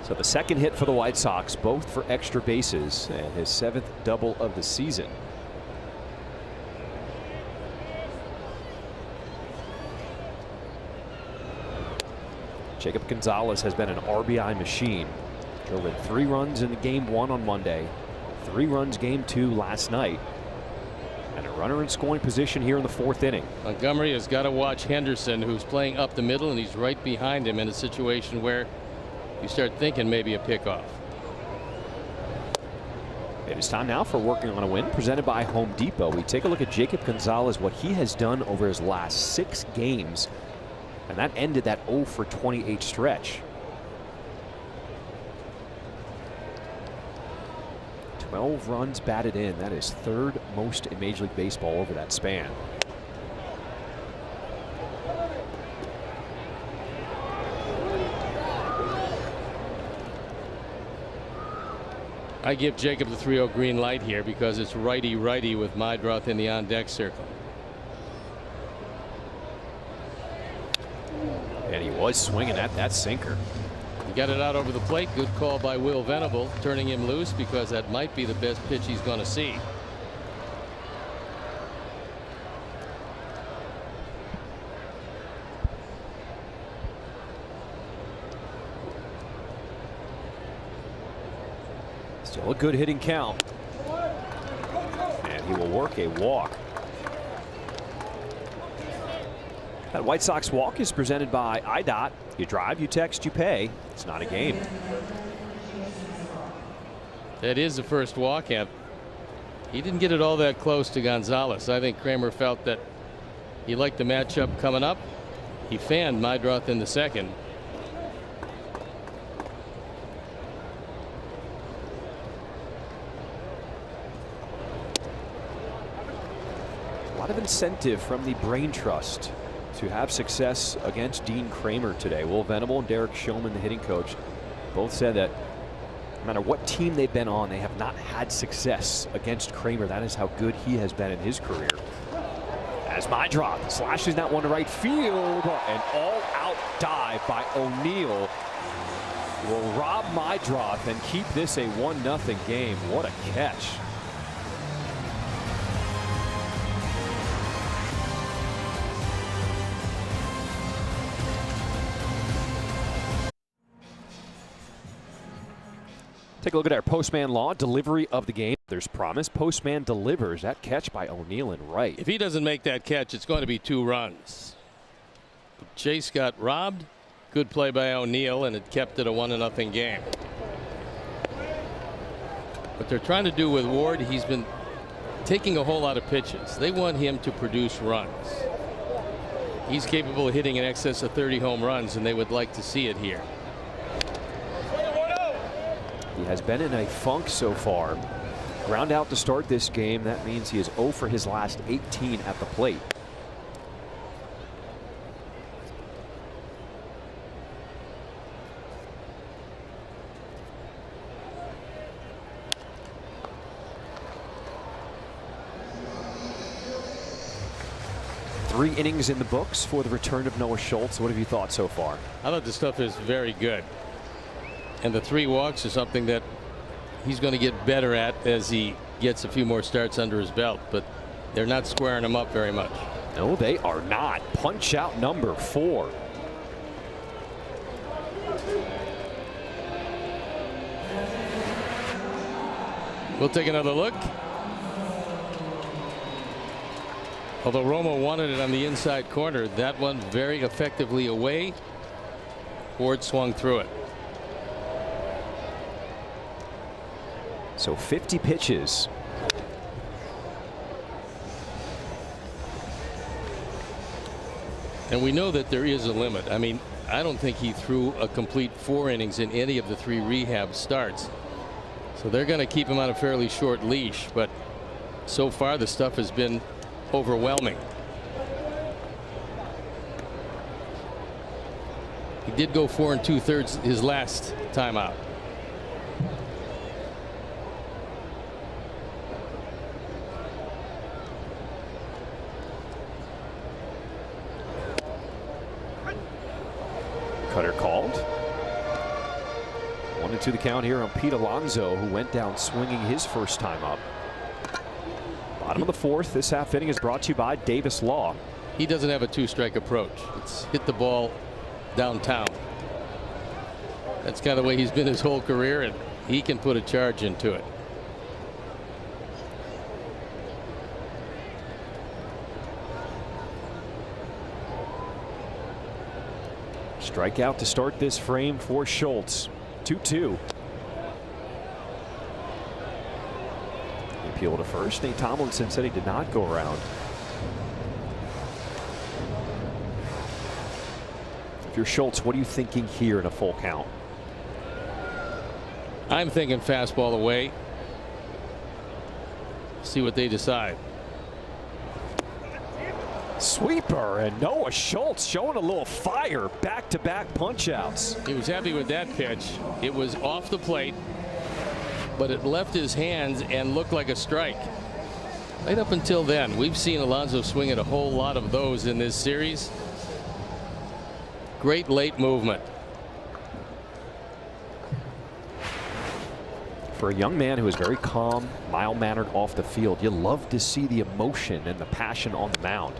Speaker 1: So the second hit for the White Sox, both for extra bases, and his 7th double of the season. Jacob Gonzalez has been an RBI machine. Drove in 3 runs in the game 1 on Monday, 3 runs game 2 last night, and a runner in scoring position here in the 4th inning.
Speaker 2: Montgomery has got to watch Henderson, who's playing up the middle, and he's right behind him in a situation where you start thinking maybe a pickoff.
Speaker 1: It is time now for Working on a Win, presented by Home Depot. We take a look at Jacob Gonzalez, what he has done over his last 6 games, and that ended that 0 for 28 stretch. 12 runs batted in. That is 3rd most in Major League Baseball over that span.
Speaker 2: I give Jacob the 3-0 green light here because it's righty-righty with Meidroth in the on-deck circle.
Speaker 1: And he was swinging at that sinker.
Speaker 2: He got it out over the plate. Good call by Will Venable, turning him loose because that might be the best pitch he's going to see.
Speaker 1: Still a good hitting count. And he will work a walk. That White Sox walk is presented by IDOT. You drive, you text, you pay. It's not a game.
Speaker 2: That is the first walk, and he didn't get it all that close to Gonzalez. I think Kramer felt that he liked the matchup coming up. He fanned Meidroth in the second.
Speaker 1: lot of incentive from the brain trust to have success against Dean Kramer today. Will Venable and Derek Shulman, the hitting coach, both said that no matter what team they've been on, they have not had success against Kramer. That is how good he has been in his career. As Mydroth slashes that one to right field, an all-out dive by O'Neill will rob Mydroth and keep this a 1-0 game. What a catch. Take a look at our postman law, delivery of the game. There's promise. Postman delivers. That catch by O'Neill and right.
Speaker 2: If he doesn't make that catch, it's going to be 2 runs. Chase got robbed. Good play by O'Neill, and it kept it a 1-0 game. What they're trying to do with Ward, he's been taking a whole lot of pitches. They want him to produce runs. He's capable of hitting in excess of 30 home runs, and they would like to see it here.
Speaker 1: He has been in a funk so far. Ground out to start this game. That means he is 0 for his last 18 at the plate. Three innings in the books for the return of Noah Schultz. What have you thought so far?
Speaker 2: I thought the stuff is very good. And the 3 walks is something that he's going to get better at as he gets a few more starts under his belt. But they're not squaring him up very much.
Speaker 1: No, they are not. Punch out number 4.
Speaker 2: We'll take another look. Although Romo wanted it on the inside corner, that one very effectively away. Ward swung through it.
Speaker 1: So 50 pitches.
Speaker 2: And we know that there is a limit. I mean, I don't think he threw a complete 4 innings in any of the 3 rehab starts. So they're going to keep him on a fairly short leash. But so far, the stuff has been overwhelming. He did go 4 2/3 his last time out.
Speaker 1: Cutter called. 1-2 the count here on Pete Alonso, who went down swinging his first time up. Bottom of the 4th. This half inning is brought to you by Davis Law.
Speaker 2: He doesn't have a 2-strike approach. It's hit the ball downtown. That's kind of the way he's been his whole career, and he can put a charge into it.
Speaker 1: Strikeout to start this frame for Schultz. 2-2. Appeal to first. Nate Tomlinson said he did not go around. If you're Schultz, what are you thinking here in a full count?
Speaker 2: I'm thinking fastball away. See what they decide.
Speaker 1: Sweeper, and Noah Schultz showing a little fire. Back-to-back punch-outs.
Speaker 2: He was happy with that pitch. It was off the plate, but it left his hands and looked like a strike. Right up until then, we've seen Alonso swing at a whole lot of those in this series. Great late movement.
Speaker 1: For a young man who is very calm, mild-mannered off the field, you love to see the emotion and the passion on the mound.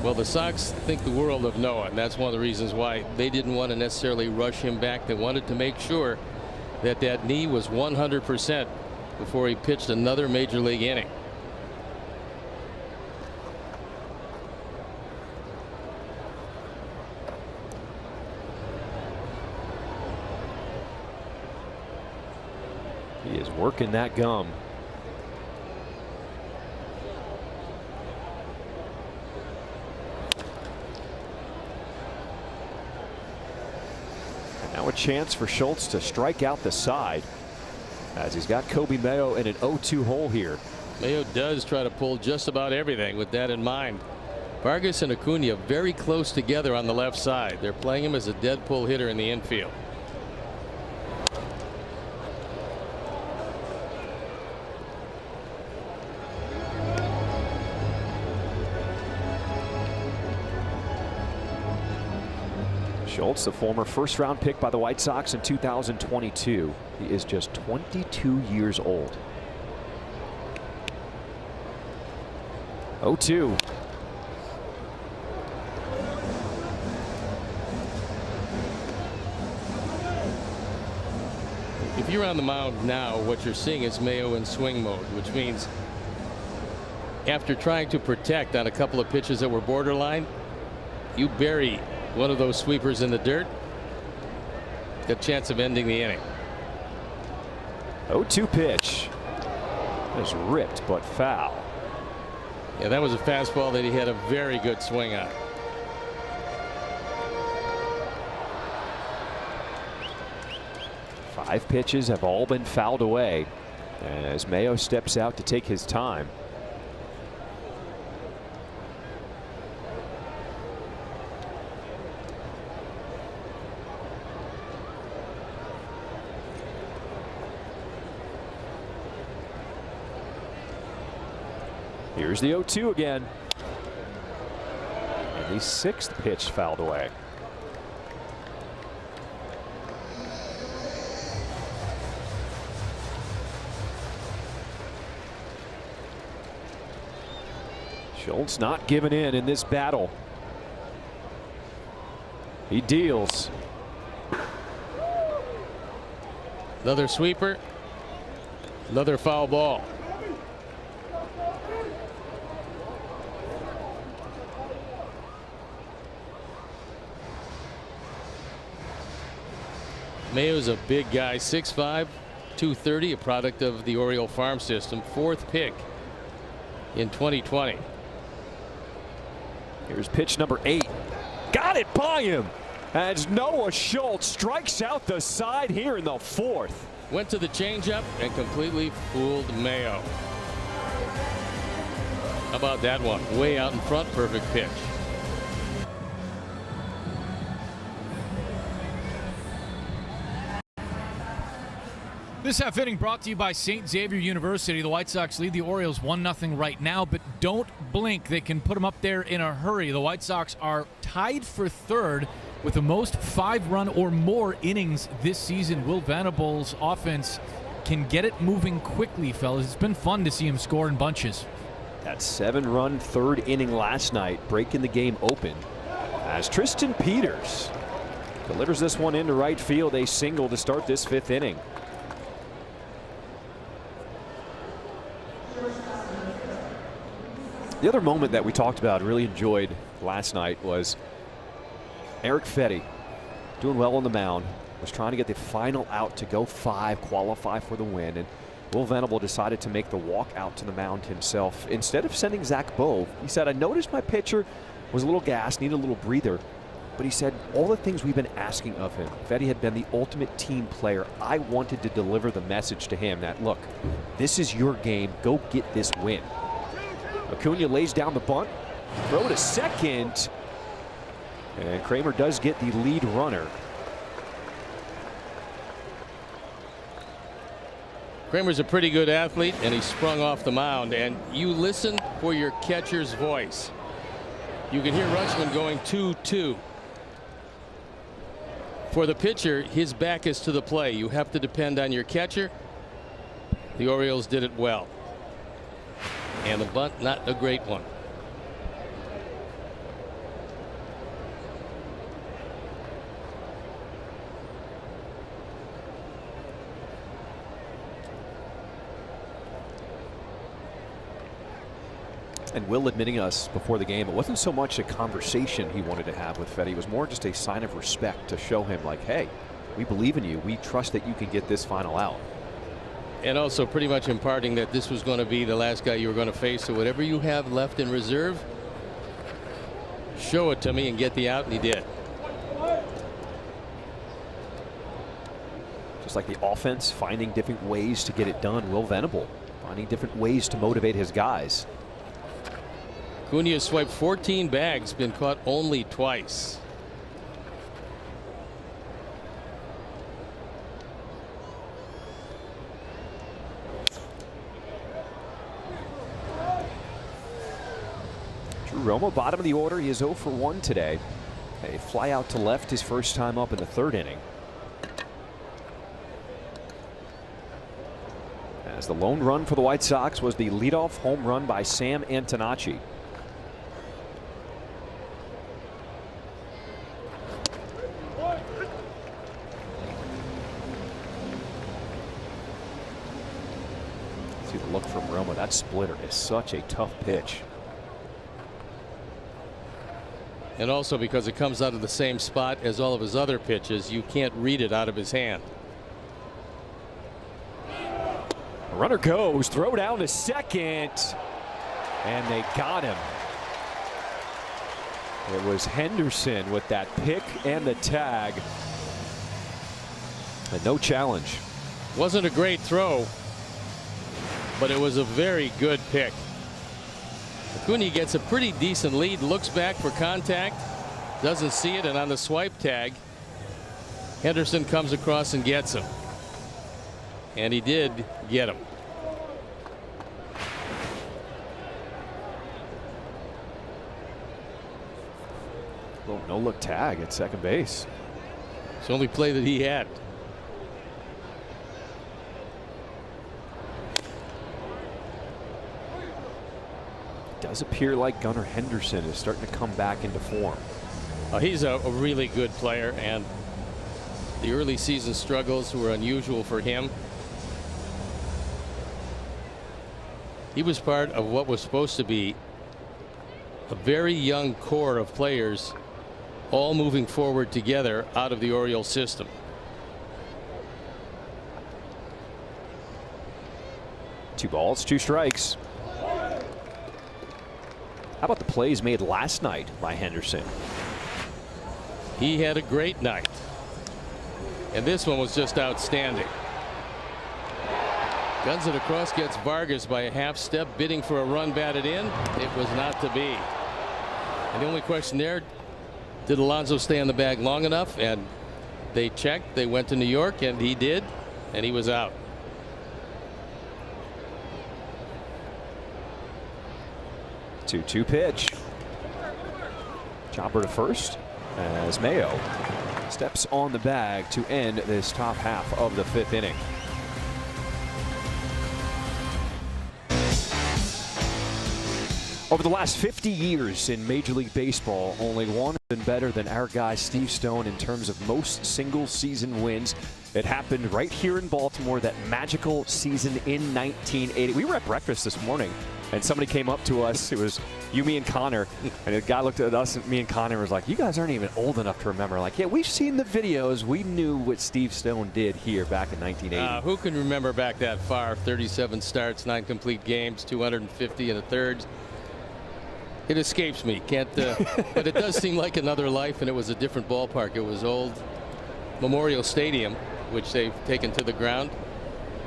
Speaker 2: Well, the Sox think the world of Noah, and that's one of the reasons why they didn't want to necessarily rush him back. They wanted to make sure that that knee was 100% before he pitched another major league inning.
Speaker 1: He is working that gum. chance for Schultz to strike out the side, as he's got Kobe Mayo in an 0-2 hole here.
Speaker 2: Mayo does try to pull just about everything with that in mind. Vargas and Acuna very close together on the left side. They're playing him as a dead pull hitter in the infield.
Speaker 1: Schultz, the former first-round pick by the White Sox in 2022. He is just 22 years old. 0-2.
Speaker 2: If you're on the mound now, what you're seeing is Mayo in swing mode, which means after trying to protect on a couple of pitches that were borderline, you bury one of those sweepers in the dirt, got a chance of ending the inning.
Speaker 1: 0-2 pitch. Is ripped but foul.
Speaker 2: Yeah, that was a fastball that he had a very good swing on.
Speaker 1: Five pitches have all been fouled away as Mayo steps out to take his time. Here's the 0-2 again. And the sixth pitch fouled away. Schultz not giving in this battle. He deals.
Speaker 2: Another sweeper. Another foul ball. Mayo's a big guy, 6'5", 230, a product of the Oriole farm system. Fourth pick in 2020.
Speaker 1: Here's pitch number 8. Got it by him as Noah Schultz strikes out the side here in the fourth.
Speaker 2: Went to the changeup and completely fooled Mayo. How about that one? Way out in front, perfect pitch.
Speaker 6: This half inning brought to you by St. Xavier University. The White Sox lead the Orioles 1-0 right now, but don't blink. They can put them up there in a hurry. The White Sox are tied for third with the most 5-run or more innings this season. Will Venable's offense can get it moving quickly, fellas. It's been fun to see him score in bunches.
Speaker 1: That 7-run third inning last night, breaking the game open as Tristan Peters delivers this one into right field, a single to start this 5th inning. The other moment that we talked about, really enjoyed last night, was Eric Fetty doing well on the mound, was trying to get the final out to go 5, qualify for the win, and Will Venable decided to make the walk out to the mound himself instead of sending Zach Bove. He said, I noticed my pitcher was a little gassed, needed a little breather, but he said all the things we've been asking of him. Fetty had been the ultimate team player. I wanted to deliver the message to him that, look, this is your game. Go get this win. Acuna lays down the bunt, throw to second, and Kramer does get the lead runner.
Speaker 2: Kramer's a pretty good athlete, and he sprung off the mound, and you listen for your catcher's voice. You can hear Rutschman going 2-2. For the pitcher, his back is to the play. You have to depend on your catcher. The Orioles did it well. And the bunt, not a great one.
Speaker 1: And Will admitting us before the game, it wasn't so much a conversation he wanted to have with Fetty. It was more just a sign of respect to show him, like, hey, we believe in you. We trust that you can get this final out.
Speaker 2: And also pretty much imparting that this was going to be the last guy you were going to face. So whatever you have left in reserve, show it to me and get the out, and he did.
Speaker 1: Just like the offense, finding different ways to get it done. Will Venable finding different ways to motivate his guys.
Speaker 2: Acuna swiped 14 bags, been caught only twice.
Speaker 1: Drew Romo, bottom of the order. He is 0 for 1 today. A fly out to left his first time up in the 3rd inning. As the lone run for the White Sox was the leadoff home run by Sam Antonacci. See the look from Romo. That splitter is such a tough pitch.
Speaker 2: And also because it comes out of the same spot as all of his other pitches, you can't read it out of his hand.
Speaker 1: Runner goes, throw down to second, and they got him. It was Henderson with that pick and the tag, and no challenge.
Speaker 2: Wasn't a great throw, but it was a very good pick. Acuna gets a pretty decent lead, looks back for contact, doesn't see it, and on the swipe tag, Henderson comes across and gets him. And he did get him.
Speaker 1: Little no-look tag at second base.
Speaker 2: It's the only play that he had.
Speaker 1: It does appear like Gunnar Henderson is starting to come back into form.
Speaker 2: He's a really good player, and the early season struggles were unusual for him. He was part of what was supposed to be a very young core of players all moving forward together out of the Orioles system.
Speaker 1: Two balls, two strikes. How about the plays made last night by Henderson?
Speaker 2: He had a great night, and this one was just outstanding. Guns it across, gets Vargas by a half step, bidding for a run batted in. It was not to be. And the only question there, did Alonso stay on the bag long enough? And they checked. They went to New York, and he did, and he was out.
Speaker 1: Two pitch. Chopper to first as Mayo steps on the bag to end this top half of the 5th inning. Over the last 50 years in Major League Baseball, only one has been better than our guy Steve Stone in terms of most single season wins. It happened right here in Baltimore, that magical season in 1980. We were at breakfast this morning, and somebody came up to us. It was you, me, and Connor. And the guy looked at us, and me and Connor was like, you guys aren't even old enough to remember. Like, yeah, we've seen the videos. We knew what Steve Stone did here back in 1980.
Speaker 2: Who can remember back that far? 37 starts, 9 complete games, 250 and a third. It escapes me. Can't, but it does seem like another life, and it was a different ballpark. It was old Memorial Stadium, which they've taken to the ground.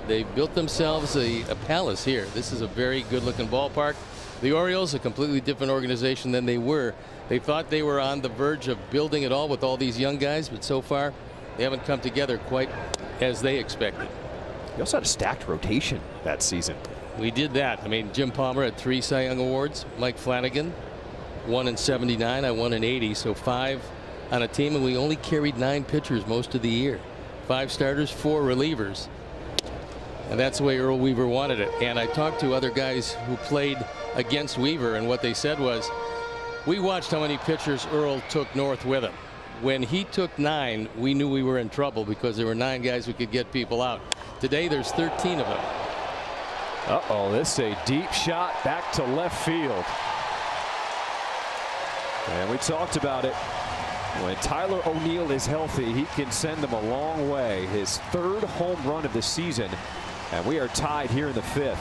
Speaker 2: They built themselves a palace here. This is a very good-looking ballpark. The Orioles, a completely different organization than they were. They thought they were on the verge of building it all with all these young guys, but so far they haven't come together quite as they expected.
Speaker 1: You also had a stacked rotation that season.
Speaker 2: We did that. I mean, Jim Palmer had 3 Cy Young awards. Mike Flanagan won in '79. I won in '80. So 5 on a team, and we only carried 9 pitchers most of the year. 5 starters, 4 relievers. And that's the way Earl Weaver wanted it. And I talked to other guys who played against Weaver, and what they said was, we watched how many pitchers Earl took north with him. When he took 9, we knew we were in trouble because there were 9 guys who could get people out. Today there's 13 of them.
Speaker 1: Uh-oh, this is a deep shot back to left field. And we talked about it. When Tyler O'Neill is healthy, he can send them a long way. His 3rd home run of the season. And we are tied here in the 5th.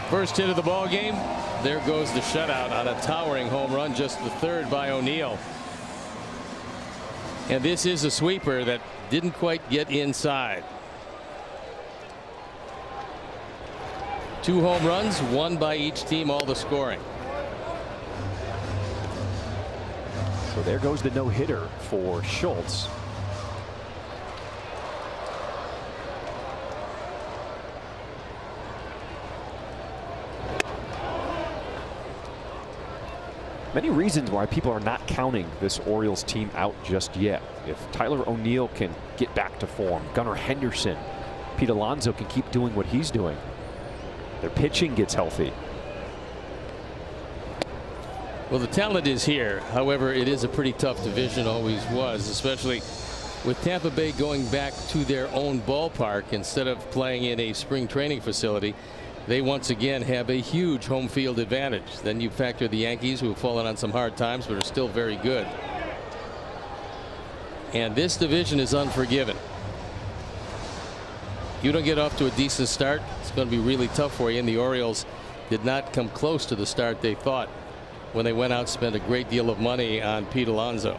Speaker 2: First hit of the ball game there goes the shutout on a towering home run, just the third by O'Neill. And this is a sweeper that didn't quite get inside. 2 home runs, 1 by each team, all the scoring.
Speaker 1: So there goes the no-hitter for Schultz. Many reasons why people are not counting this Orioles team out just yet. If Tyler O'Neill can get back to form, Gunnar Henderson, Pete Alonso can keep doing what he's doing, their pitching gets healthy.
Speaker 2: Well, the talent is here. However, it is a pretty tough division, always was, especially with Tampa Bay going back to their own ballpark instead of playing in a spring training facility. They once again have a huge home field advantage. Then you factor the Yankees, who have fallen on some hard times but are still very good. And this division is unforgiving. You don't get off to a decent start, it's going to be really tough for you. And the Orioles did not come close to the start they thought when they went out and spent a great deal of money on Pete Alonso.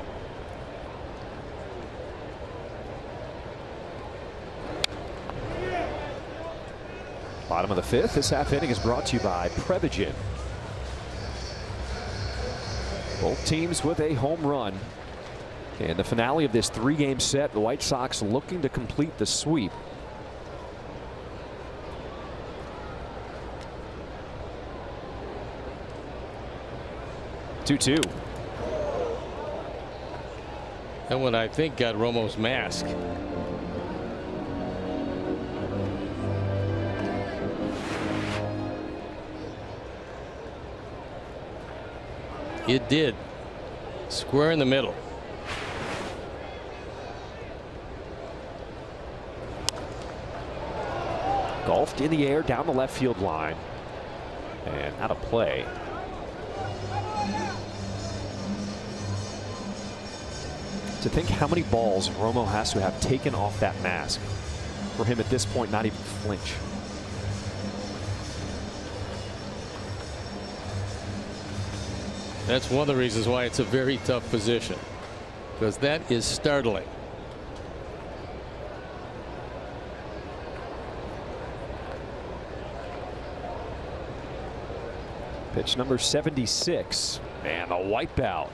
Speaker 1: Bottom of the 5th. This half inning is brought to you by Prevagen. Both teams with a home run. And the finale of this 3-game set, the White Sox looking to complete the sweep. Two.
Speaker 2: That one, I think, got Romo's mask. It did. Square in the middle.
Speaker 1: Golfed in the air down the left field line. And out of play. To think how many balls Romo has to have taken off that mask for him at this point not even flinch.
Speaker 2: That's one of the reasons why it's a very tough position, because that is startling.
Speaker 1: Pitch number 76 and a wipeout.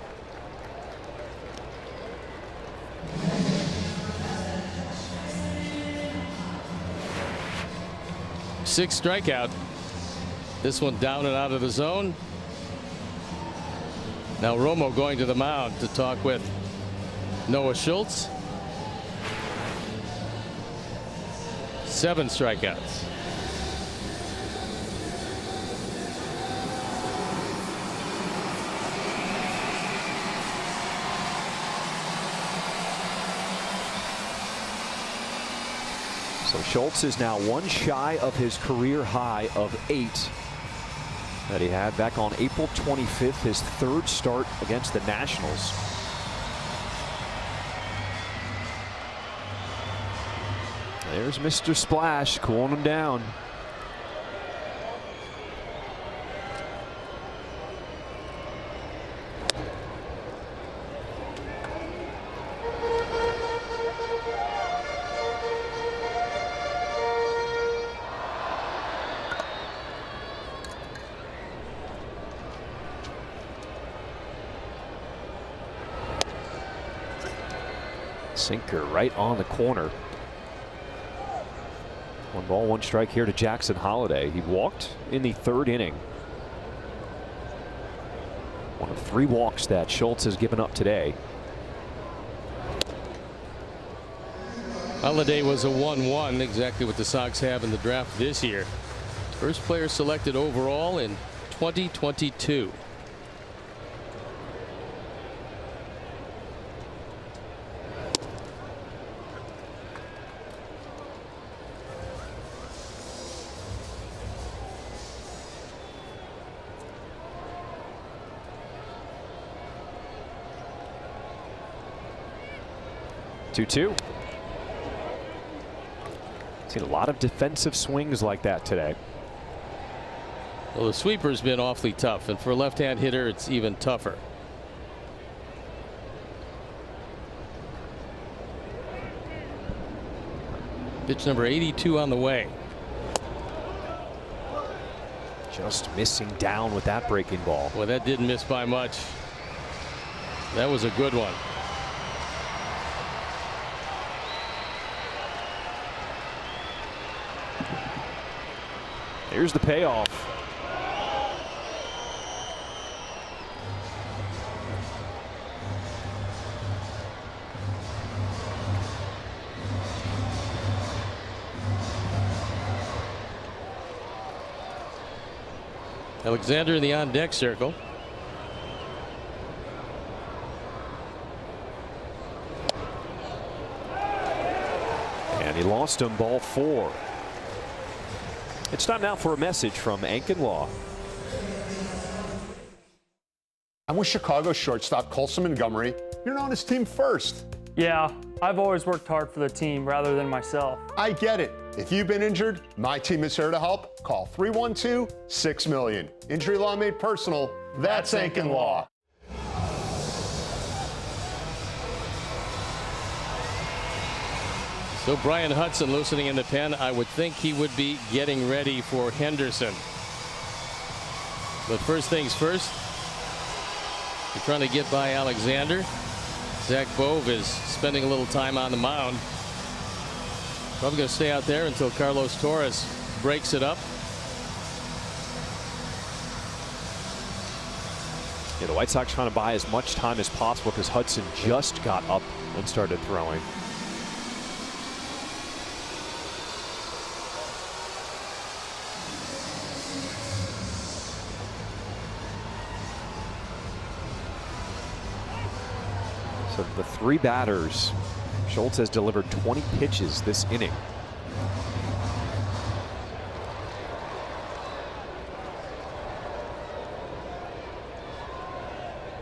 Speaker 2: Sixth strikeout. This one down and out of the zone. Now Romo going to the mound to talk with Noah Schultz. 7 strikeouts.
Speaker 1: So Schultz is now 1 shy of his career high of 8 that he had back on April 25th, his 3rd start against the Nationals. There's Mr. Splash cooling him down. Sinker right on the corner. 1 ball, 1 strike here to Jackson Holliday. He walked in the 3rd inning. One of 3 walks that Schultz has given up today.
Speaker 2: Holliday was a 1-1, exactly what the Sox have in the draft this year. First player selected overall in 2022.
Speaker 1: Two. Seen a lot of defensive swings like that today.
Speaker 2: Well, the sweeper's been awfully tough, and for a left-hand hitter, it's even tougher. Pitch number 82 on the way.
Speaker 1: Just missing down with that breaking ball.
Speaker 2: Well, that didn't miss by much. That was a good one.
Speaker 1: Here's the payoff.
Speaker 2: Alexander in the on-deck circle.
Speaker 1: And he lost him, ball 4. It's time now for a message from Law.
Speaker 7: I'm with Chicago shortstop Colson Montgomery. You're known as Team First.
Speaker 8: Yeah, I've always worked hard for the team rather than myself.
Speaker 7: I get it. If you've been injured, my team is here to help. Call 312-6-million. Injury law made personal. That's Ankin Law.
Speaker 2: So Brian Hudson loosening in the pen. I would think he would be getting ready for Henderson. But first things first, they're trying to get by Alexander. Zach Bove is spending a little time on the mound. Probably going to stay out there until Carlos Torres breaks it up.
Speaker 1: Yeah, the White Sox trying to buy as much time as possible because Hudson just got up and started throwing. So the 3 batters, Schultz has delivered 20 pitches this inning.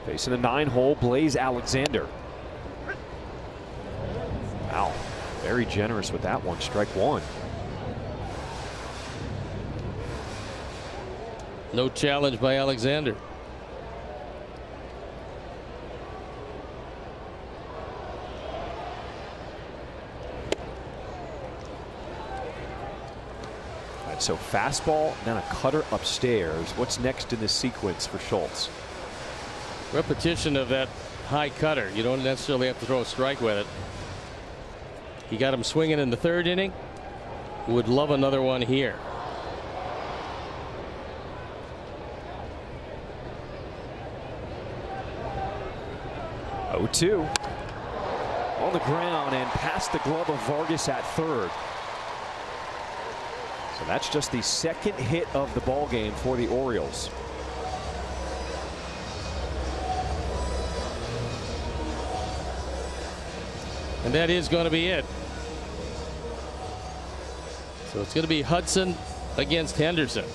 Speaker 1: Facing a 9-hole, Blaze Alexander. Wow, very generous with that one. Strike 1.
Speaker 2: No challenge by Alexander.
Speaker 1: So fastball, then a cutter upstairs. What's next in this sequence for Schultz?
Speaker 2: Repetition of that high cutter. You don't necessarily have to throw a strike with it. He got him swinging in the 3rd inning. Would love another one here.
Speaker 1: Oh, 2 on the ground and past the glove of Vargas at 3rd. So that's just the 2nd hit of the ball game for the Orioles.
Speaker 2: And that is going to be it. So it's going to be Hudson against Henderson.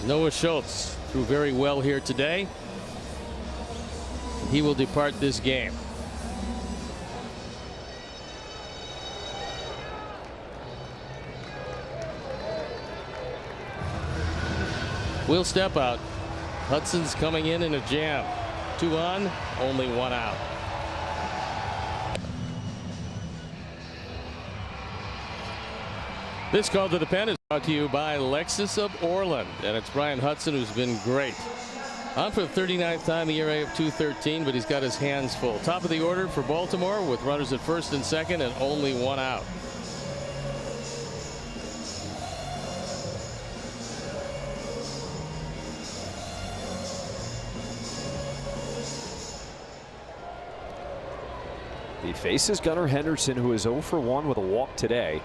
Speaker 2: Noah Schultz threw very well here today. He will depart this game. We'll step out. Hudson's coming in a jam. 2 on, only 1 out. This call to the pen is brought to you by Lexus of Orland, and it's Brian Hudson who's been great. On for the 39th time, the ERA of 2.13, but he's got his hands full. Top of the order for Baltimore with runners at 1st and 2nd and only 1 out.
Speaker 1: He faces Gunnar Henderson, who is 0 for 1 with a walk today.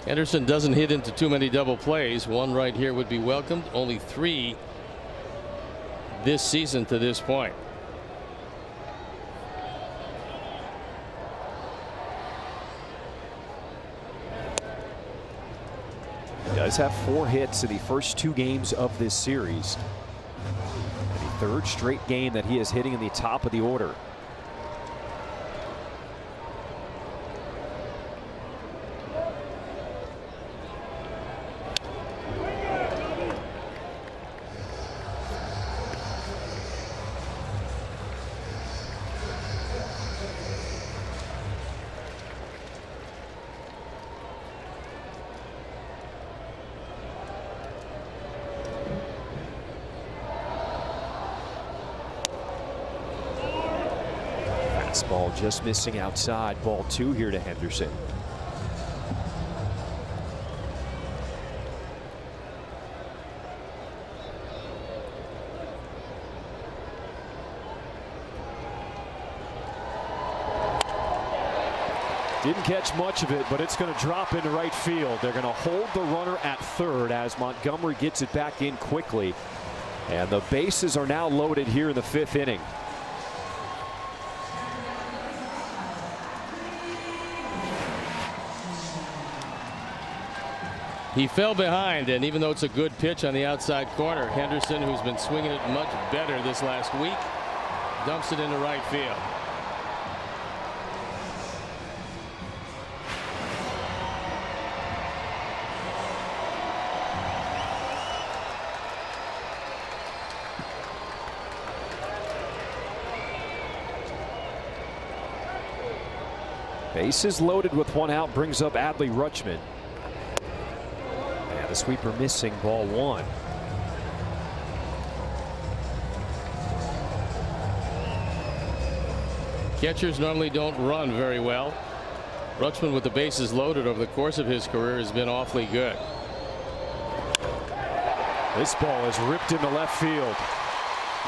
Speaker 2: Henderson doesn't hit into too many double plays. 1 right here would be welcomed. Only 3 this season to this point.
Speaker 1: He does have 4 hits in the first 2 games of this series. And the 3rd straight game that he is hitting in the top of the order. Fastball just missing outside. Ball 2 here to Henderson. Didn't catch much of it, but it's going to drop into right field. They're going to hold the runner at third as Montgomery gets it back in quickly. And the bases are now loaded here in the 5th inning.
Speaker 2: He fell behind, and even though it's a good pitch on the outside corner, Henderson, who's been swinging it much better this last week, dumps it into right field.
Speaker 1: Bases loaded with 1 out brings up Adley Rutschman. And the sweeper missing, ball 1.
Speaker 2: Catchers normally don't run very well. Rutschman, with the bases loaded over the course of his career, has been awfully good.
Speaker 1: This ball is ripped into left field.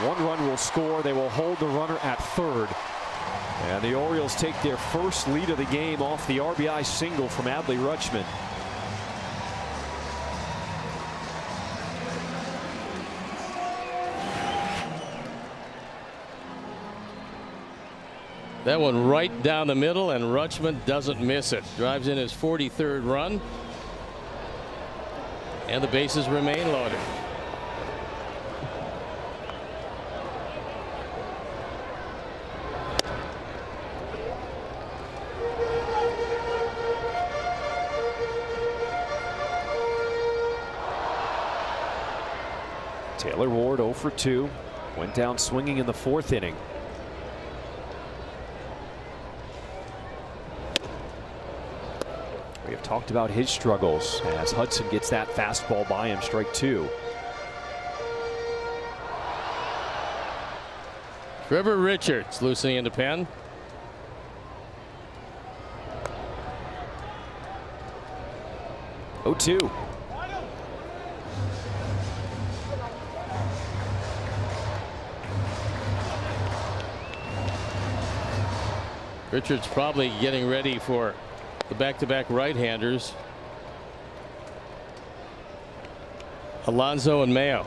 Speaker 1: 1 run will score. They will hold the runner at third. And the Orioles take their first lead of the game off the RBI single from Adley Rutschman.
Speaker 2: That one right down the middle, and Rutschman doesn't miss it. Drives in his 43rd run. And the bases remain loaded.
Speaker 1: Taylor Ward 0 for 2. Went down swinging in the 4th inning. We have talked about his struggles as Hudson gets that fastball by him, strike 2.
Speaker 2: Trevor Richards loosening into pen.
Speaker 1: Oh, 2.
Speaker 2: Richards probably getting ready for the back-to-back right-handers, Alonso and Mayo.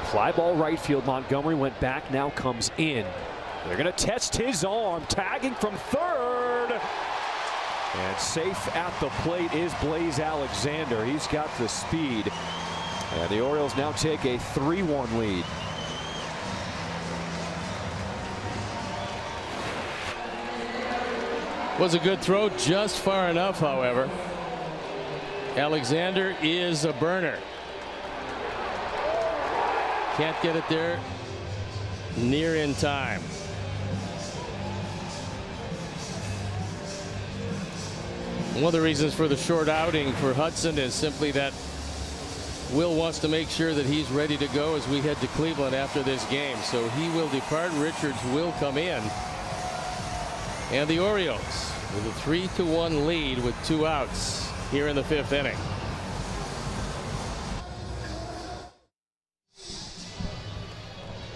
Speaker 1: Fly ball right field. Montgomery went back, now comes in. They're going to test his arm, tagging from third. And safe at the plate is Blaze Alexander. He's got the speed. And the Orioles now take a 3-1 lead.
Speaker 2: Was a good throw, just far enough, however. Alexander is a burner. Can't get it there near in time. One of the reasons for the short outing for Hudson is simply that Will wants to make sure that he's ready to go as we head to Cleveland after this game. So he will depart. Richards will come in. And the Orioles with a 3-1 lead with 2 outs here in the 5th inning.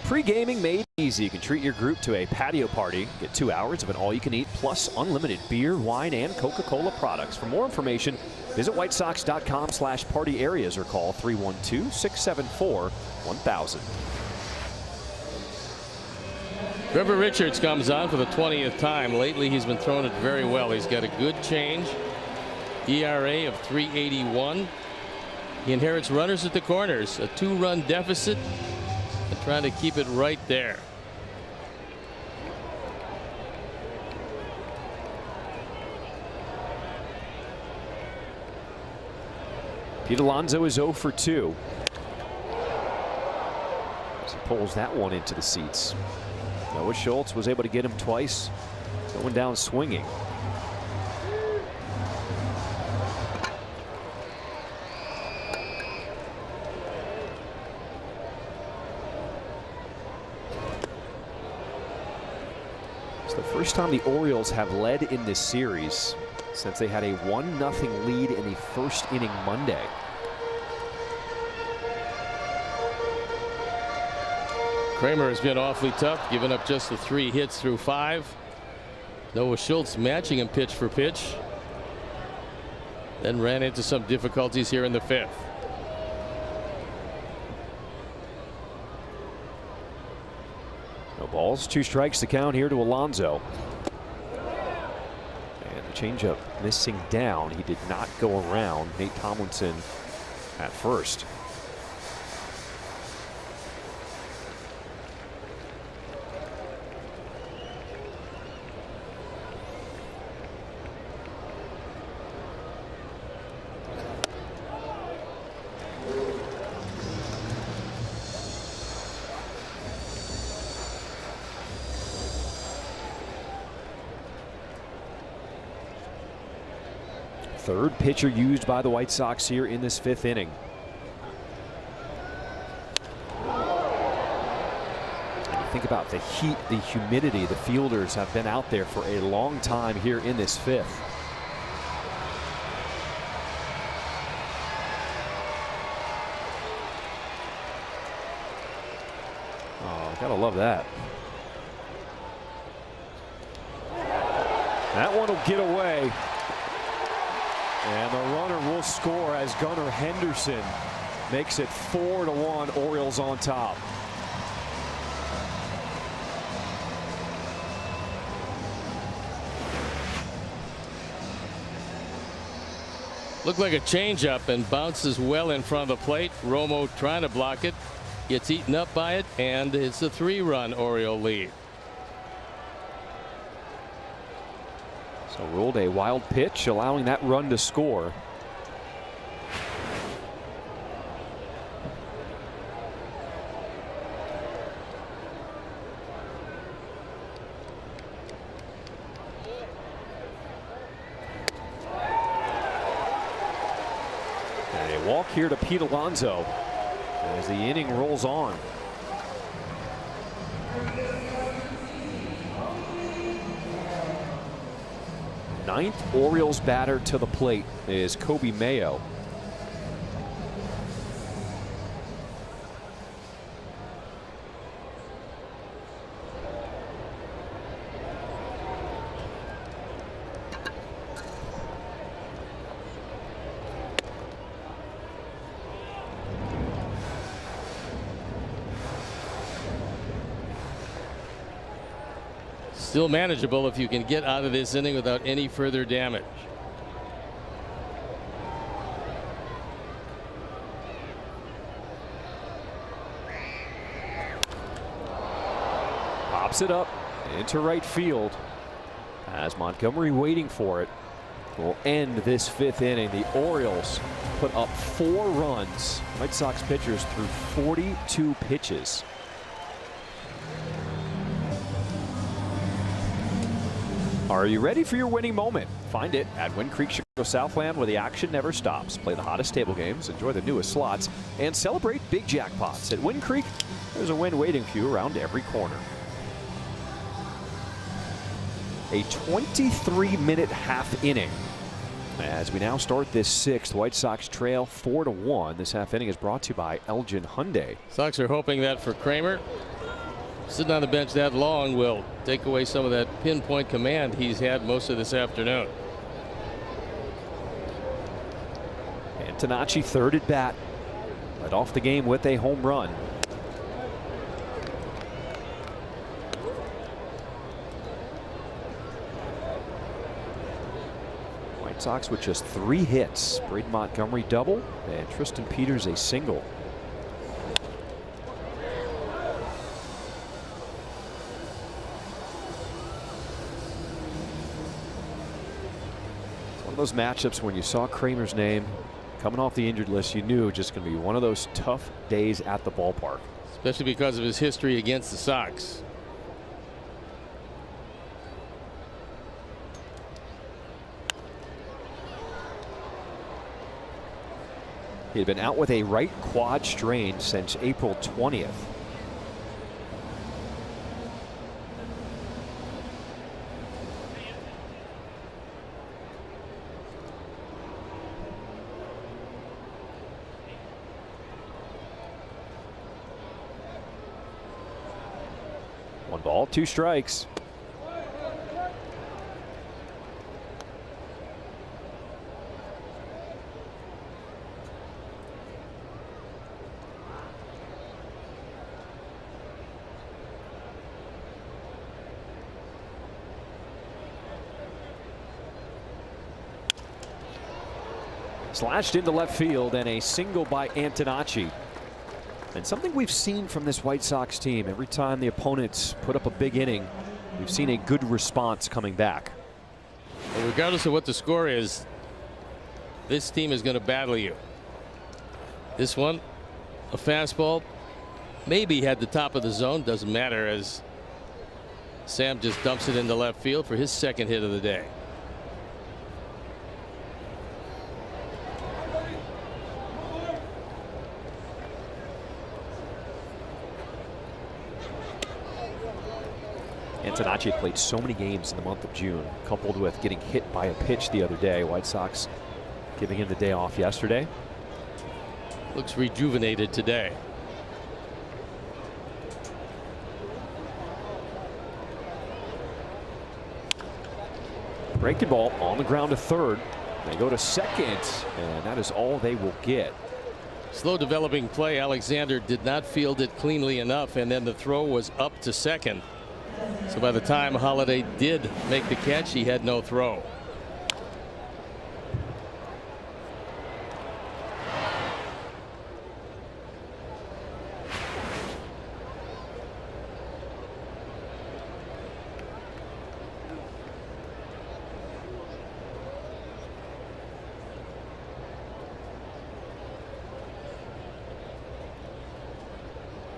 Speaker 1: Pre-gaming made easy. You can treat your group to a patio party. Get 2 hours of an all-you-can-eat plus unlimited beer, wine, and Coca-Cola products. For more information, visit whitesox.com/party areas or call 312-674-1000.
Speaker 2: Trevor Richards comes on for the 20th time. Lately, he's been throwing it very well. He's got a good change. ERA of 3.81. He inherits runners at the corners. A 2-run deficit. And trying to keep it right there.
Speaker 1: Pete Alonso is 0 for 2. As he pulls that one into the seats. Noah Schultz was able to get him twice, going down swinging. It's the first time the Orioles have led in this series since they had a 1-0 lead in the first inning Monday.
Speaker 2: Kramer has been awfully tough, giving up just the 3 hits through 5. Noah Schultz matching him pitch for pitch. Then ran into some difficulties here in the 5th.
Speaker 1: No balls, 2 strikes to count here to Alonso. And the changeup missing down. He did not go around Nate Tomlinson at first. Third pitcher used by the White Sox here in this 5th inning. And you think about the heat, the humidity. The fielders have been out there for a long time here in this 5th. Oh, gotta love that. That one will get away. And the runner will score as Gunnar Henderson makes it 4-1, Orioles on top.
Speaker 2: Looked like a changeup and bounces well in front of the plate. Romo trying to block it, gets eaten up by it, and it's a 3-run Oriole lead.
Speaker 1: So ruled a wild pitch, allowing that run to score. And a walk here to Pete Alonso as the inning rolls on. Ninth Orioles batter to the plate is Kobe Mayo.
Speaker 2: Still manageable if you can get out of this inning without any further damage.
Speaker 1: Pops it up into right field as Montgomery waiting for it. Will end this 5th inning. The Orioles put up 4 runs. White Sox pitchers threw 42 pitches. Are you ready for your winning moment? Find it at Wind Creek Chicago Southland, where the action never stops. Play the hottest table games, enjoy the newest slots, and celebrate big jackpots. At Wind Creek, there's a win waiting for you around every corner. A 23-minute half inning. As we now start this 6th, White Sox trail 4-1. This half inning is brought to you by Elgin Hyundai.
Speaker 2: Sox are hoping that for Kramer, sitting on the bench that long will take away some of that pinpoint command he's had most of this afternoon.
Speaker 1: Antonacci, third at bat, led off the game with a home run. White Sox with just 3 hits. Braden Montgomery double and Tristan Peters a single. One of those matchups when you saw Kramer's name coming off the injured list, you knew just going to be one of those tough days at the ballpark.
Speaker 2: Especially because of his history against the Sox.
Speaker 1: He had been out with a right quad strain since April 20th. Ball, 2 strikes. Slashed into left field, and a single by Antonacci. And something we've seen from this White Sox team, every time the opponents put up a big inning, we've seen a good response coming back.
Speaker 2: Well, regardless of what the score is, this team is going to battle you. This one, a fastball, maybe had the top of the zone, doesn't matter, as Sam just dumps it into left field for his 2nd hit of the day.
Speaker 1: Antonacci played so many games in the month of June, coupled with getting hit by a pitch the other day. White Sox giving him the day off yesterday.
Speaker 2: Looks rejuvenated today.
Speaker 1: Breaking ball on the ground to third. They go to second, and that is all they will get.
Speaker 2: Slow developing play. Alexander did not field it cleanly enough, and then the throw was up to second. So by the time Holiday did make the catch, he had no throw.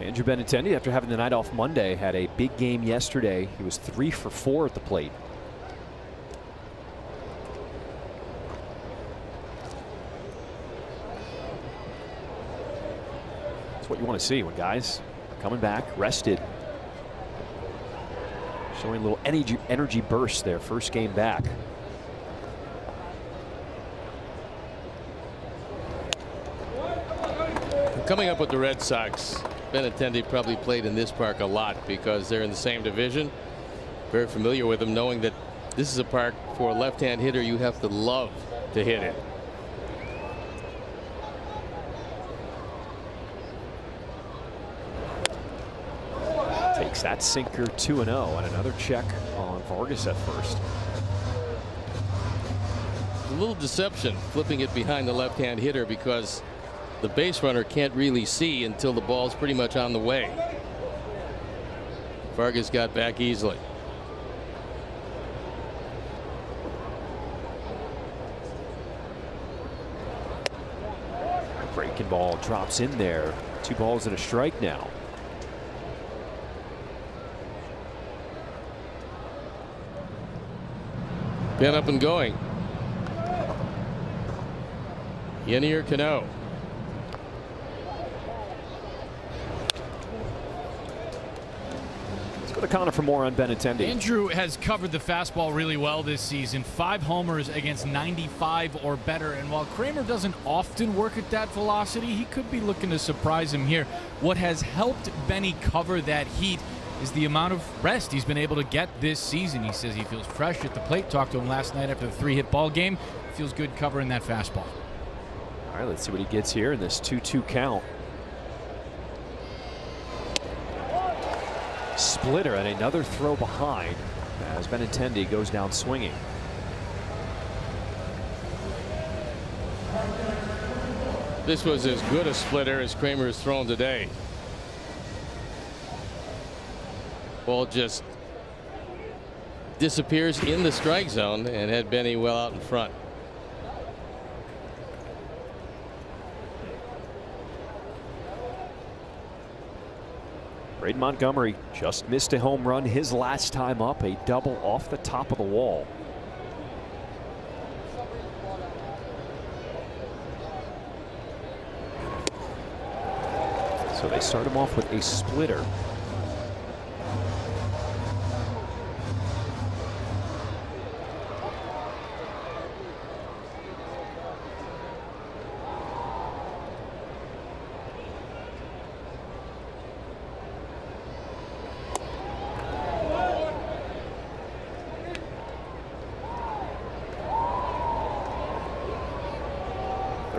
Speaker 1: Andrew Benintendi, after having the night off Monday, had a big game yesterday. He was 3 for 4 at the plate. That's what you want to see when guys are coming back, rested. Showing a little energy burst there, first game back.
Speaker 2: Coming up with the Red Sox, Benintendi probably played in this park a lot because they're in the same division. Very familiar with them, knowing that this is a park for a left-hand hitter you have to love to hit it.
Speaker 1: Takes that sinker 2-0, and another check on Vargas at first.
Speaker 2: A little deception flipping it behind the left-hand hitter because the base runner can't really see until the ball's pretty much on the way. Vargas got back easily.
Speaker 1: Breaking ball drops in there. 2 balls and a strike now.
Speaker 2: Been up and going. Yenier Cano.
Speaker 1: Go to Connor for more on Benintendi.
Speaker 6: Andrew has covered the fastball really well this season. 5 homers against 95 or better. And while Kramer doesn't often work at that velocity, he could be looking to surprise him here. What has helped Benny cover that heat is the amount of rest he's been able to get this season. He says he feels fresh at the plate. Talked to him last night after the 3-hit ball game. Feels good covering that fastball.
Speaker 1: All right, let's see what he gets here in this 2-2 count. Splitter and another throw behind as Benintendi goes down swinging.
Speaker 2: This was as good a splitter as Kramer has thrown today. Ball just disappears in the strike zone and had Benny well out in front.
Speaker 1: Braden Montgomery just missed a home run his last time up, a double off the top of the wall. So they start him off with a splitter.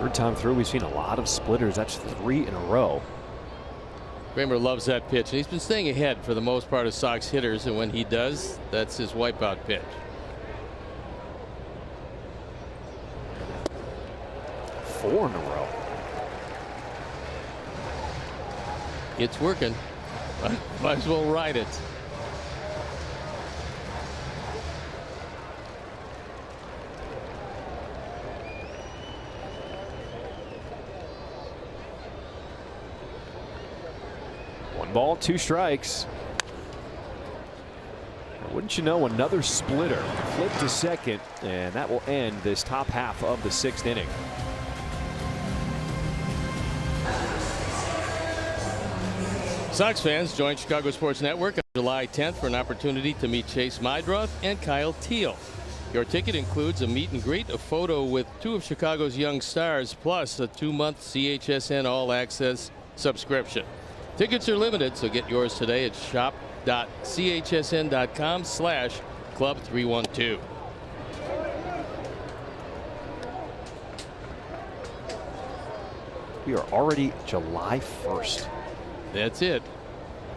Speaker 1: Third time through, we've seen a lot of splitters. That's 3 in a row.
Speaker 2: Kramer loves that pitch, and he's been staying ahead for the most part of Sox hitters, and when he does, that's his wipeout pitch.
Speaker 1: 4 in a row.
Speaker 2: It's working. Might as well ride it.
Speaker 1: One ball, 2 strikes. And wouldn't you know, another splitter. Flip to second, and that will end this top half of the 6th inning.
Speaker 2: Sox fans join Chicago Sports Network on July 10th for an opportunity to meet Chase Meidroth and Kyle Teal. Your ticket includes a meet and greet, a photo with 2 of Chicago's young stars, plus a 2-month CHSN All Access subscription. Tickets are limited, so get yours today at shop.chsn.com/club312.
Speaker 1: We are already July 1st.
Speaker 2: That's it.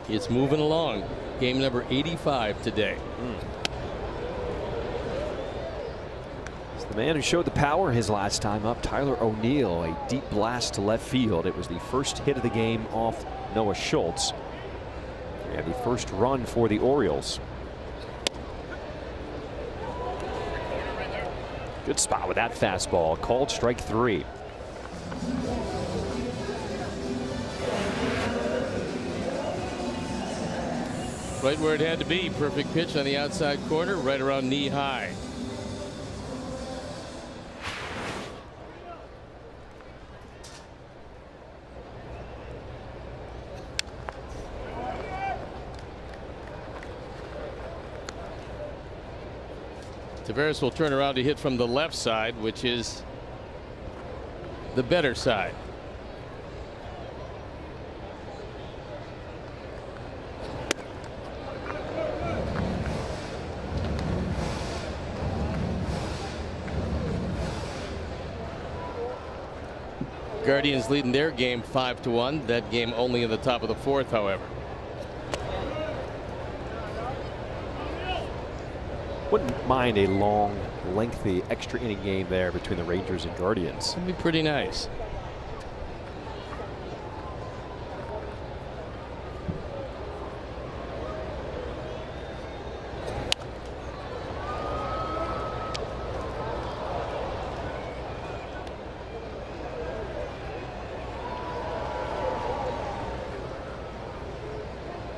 Speaker 2: It's moving along. Game number 85 today.
Speaker 1: It's the man who showed the power his last time up, Tyler O'Neill, a deep blast to left field. It was the first hit of the game off Noah Schultz, and the first run for the Orioles. Good spot with that fastball. Called strike 3.
Speaker 2: Right where it had to be. Perfect pitch on the outside corner, right around knee high. Tavares will turn around to hit from the left side, which is the better side. Guardians leading their game 5-1. That game only in the top of the 4th, however.
Speaker 1: Wouldn't mind a long, lengthy extra inning game there between the Rangers and Guardians.
Speaker 2: That'd be pretty nice.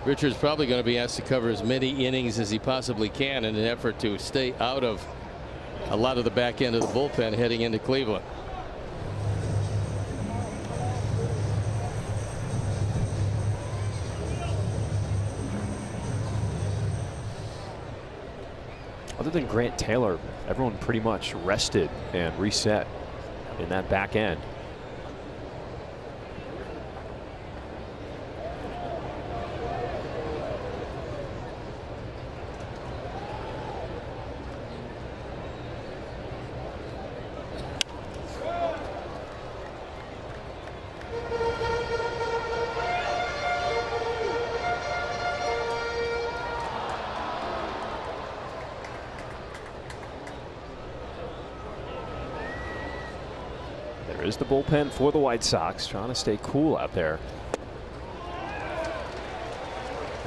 Speaker 2: Richard's probably going to be asked to cover as many innings as he possibly can in an effort to stay out of a lot of the back end of the bullpen heading into Cleveland.
Speaker 1: Other than Grant Taylor, everyone pretty much rested and reset in that back end. There is the bullpen for the White Sox, trying to stay cool out there.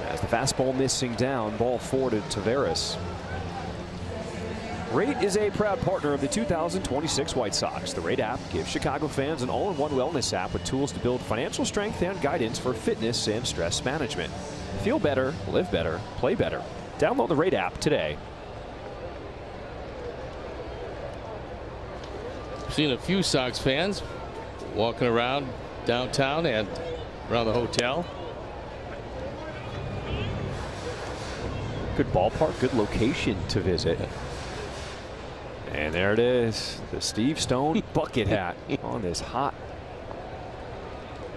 Speaker 1: As the fastball missing down, ball 4 to Tavares. Rate is a proud partner of the 2026 White Sox. The Rate app gives Chicago fans an all-in-one wellness app with tools to build financial strength and guidance for fitness and stress management. Feel better, live better, play better. Download the Rate app today.
Speaker 2: Seen a few Sox fans walking around downtown and around the hotel.
Speaker 1: Good ballpark, good location to visit. And there it is, the Steve Stone bucket hat on this hot,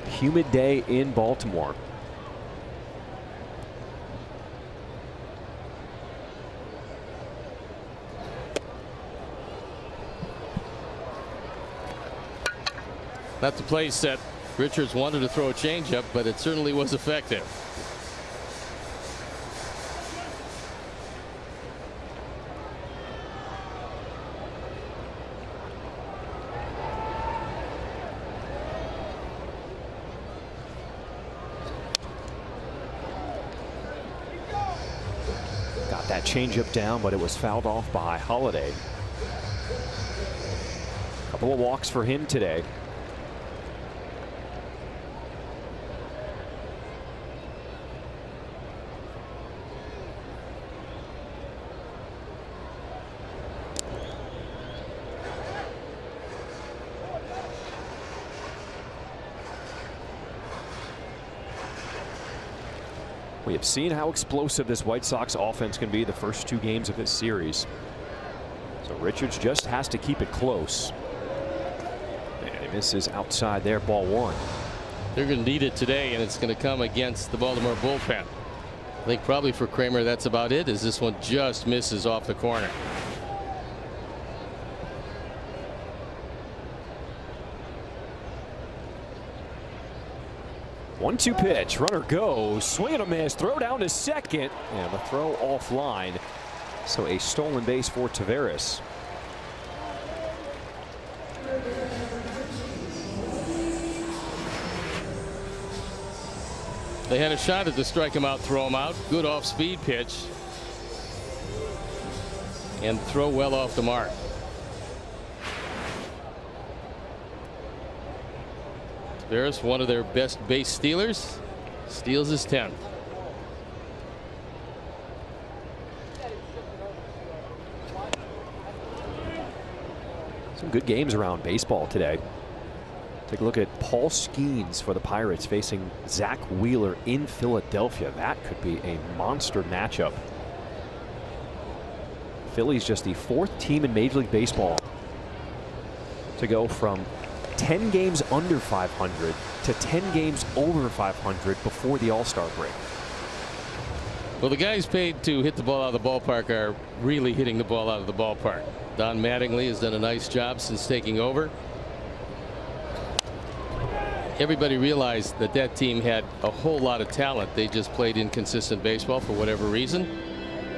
Speaker 1: humid day in Baltimore.
Speaker 2: Not the place that Richards wanted to throw a changeup, but it certainly was effective.
Speaker 1: Got that changeup down, but it was fouled off by Holiday. Couple of walks for him today. We have seen how explosive this White Sox offense can be the first 2 games of this series. So Richards just has to keep it close. And he misses outside there, ball 1.
Speaker 2: They're going to need it today, and it's going to come against the Baltimore bullpen. I think probably for Kramer that's about it, as this one just misses off the corner.
Speaker 1: 1-2 pitch. Runner goes. Swing and a miss. Throw down to second. And the throw offline. So a stolen base for Taveras.
Speaker 2: They had a shot at to strike him out, throw him out. Good off-speed pitch. And throw well off the mark. Taveras, one of their best base stealers, steals his 10th.
Speaker 1: Some good games around baseball today. Take a look at Paul Skeens for the Pirates facing Zach Wheeler in Philadelphia. That could be a monster matchup. Philly's just the 4th team in Major League Baseball to go from 10 games under 500 to 10 games over 500 before the All-Star break.
Speaker 2: Well, the guys paid to hit the ball out of the ballpark are really hitting the ball out of the ballpark. Don Mattingly has done a nice job since taking over. Everybody realized that that team had a whole lot of talent. They just played inconsistent baseball for whatever reason.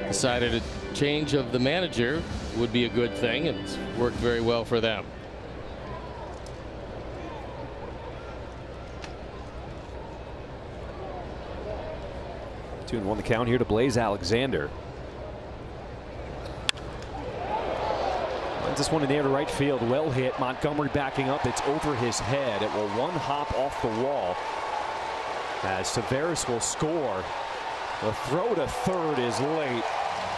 Speaker 2: Decided a change of the manager would be a good thing, and it's worked very well for them.
Speaker 1: 2-1 the count here to Blaze Alexander. Lines this one in the air to right field. Well hit. Montgomery backing up. It's over his head. It will one hop off the wall as Taveras will score. The throw to third is late.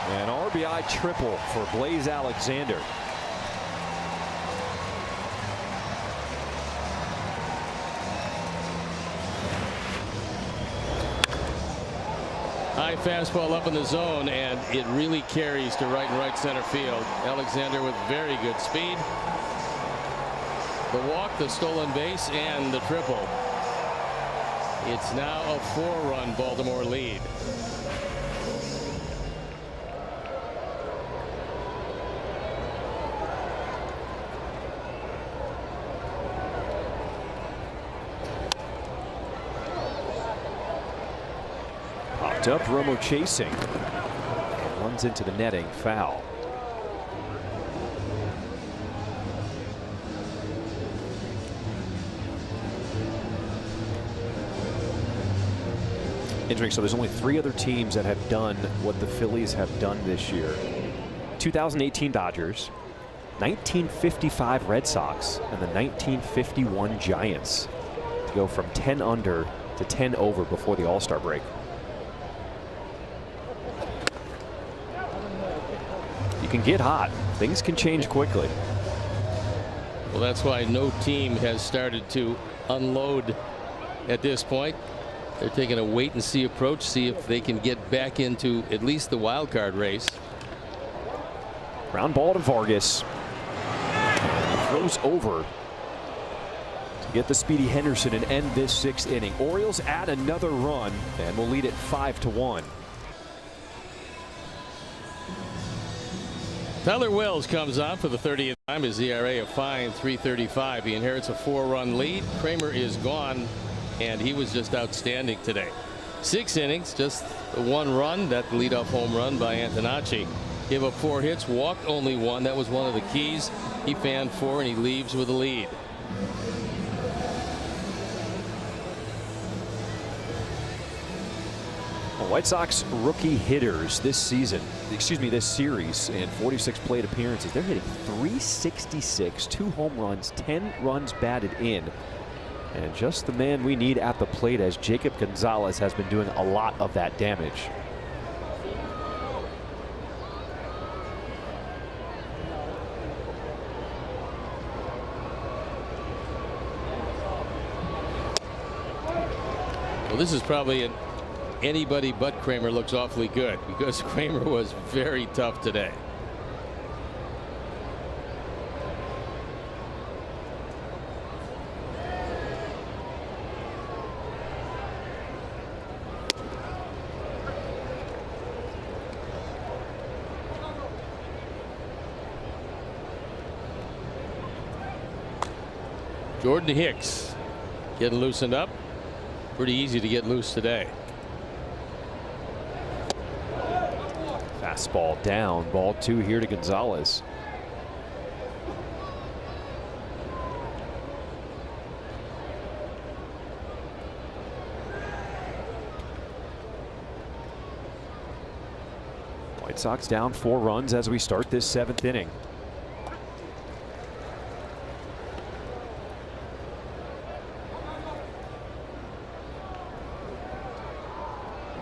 Speaker 1: An RBI triple for Blaze Alexander.
Speaker 2: High fastball up in the zone, and it really carries to right center field. Alexander with very good speed. The walk, the stolen base, and the triple. It's now a 4-run Baltimore lead.
Speaker 1: Popped up, Romo chasing. Runs into the netting, foul. Interesting. So there's only 3 other teams that have done what the Phillies have done this year. 2018 Dodgers, 1955 Red Sox, and the 1951 Giants to go from 10 under to 10 over before the All-Star break. You can get hot. Things can change quickly.
Speaker 2: Well, that's why no team has started to unload at this point. They're taking a wait and see approach, see if they can get back into at least the wild card race.
Speaker 1: Ground ball to Vargas. Throws over to get the speedy Henderson and end this 6th inning. Orioles add another run and will lead it 5-1.
Speaker 2: Tyler Wells comes on for the 30th time. His ERA a fine 3.35. He inherits a 4-run lead. Kramer is gone, and he was just outstanding today. 6 innings, just 1 run. That leadoff home run by Antonacci. Gave up 4 hits, walked only 1. That was one of the keys. He fanned 4, and he leaves with a lead.
Speaker 1: White Sox rookie hitters this season, this series, in 46 plate appearances, they're hitting .366, 2 home runs, 10 runs batted in, and just the man we need at the plate, as Jacob Gonzalez has been doing a lot of that damage.
Speaker 2: Well, this is probably anybody but Kramer looks awfully good, because Kramer was very tough today. Jordan Hicks getting loosened up. Pretty easy to get loose today.
Speaker 1: Fastball down, ball 2 here to Gonzalez. White Sox down 4 runs as we start this 7th inning.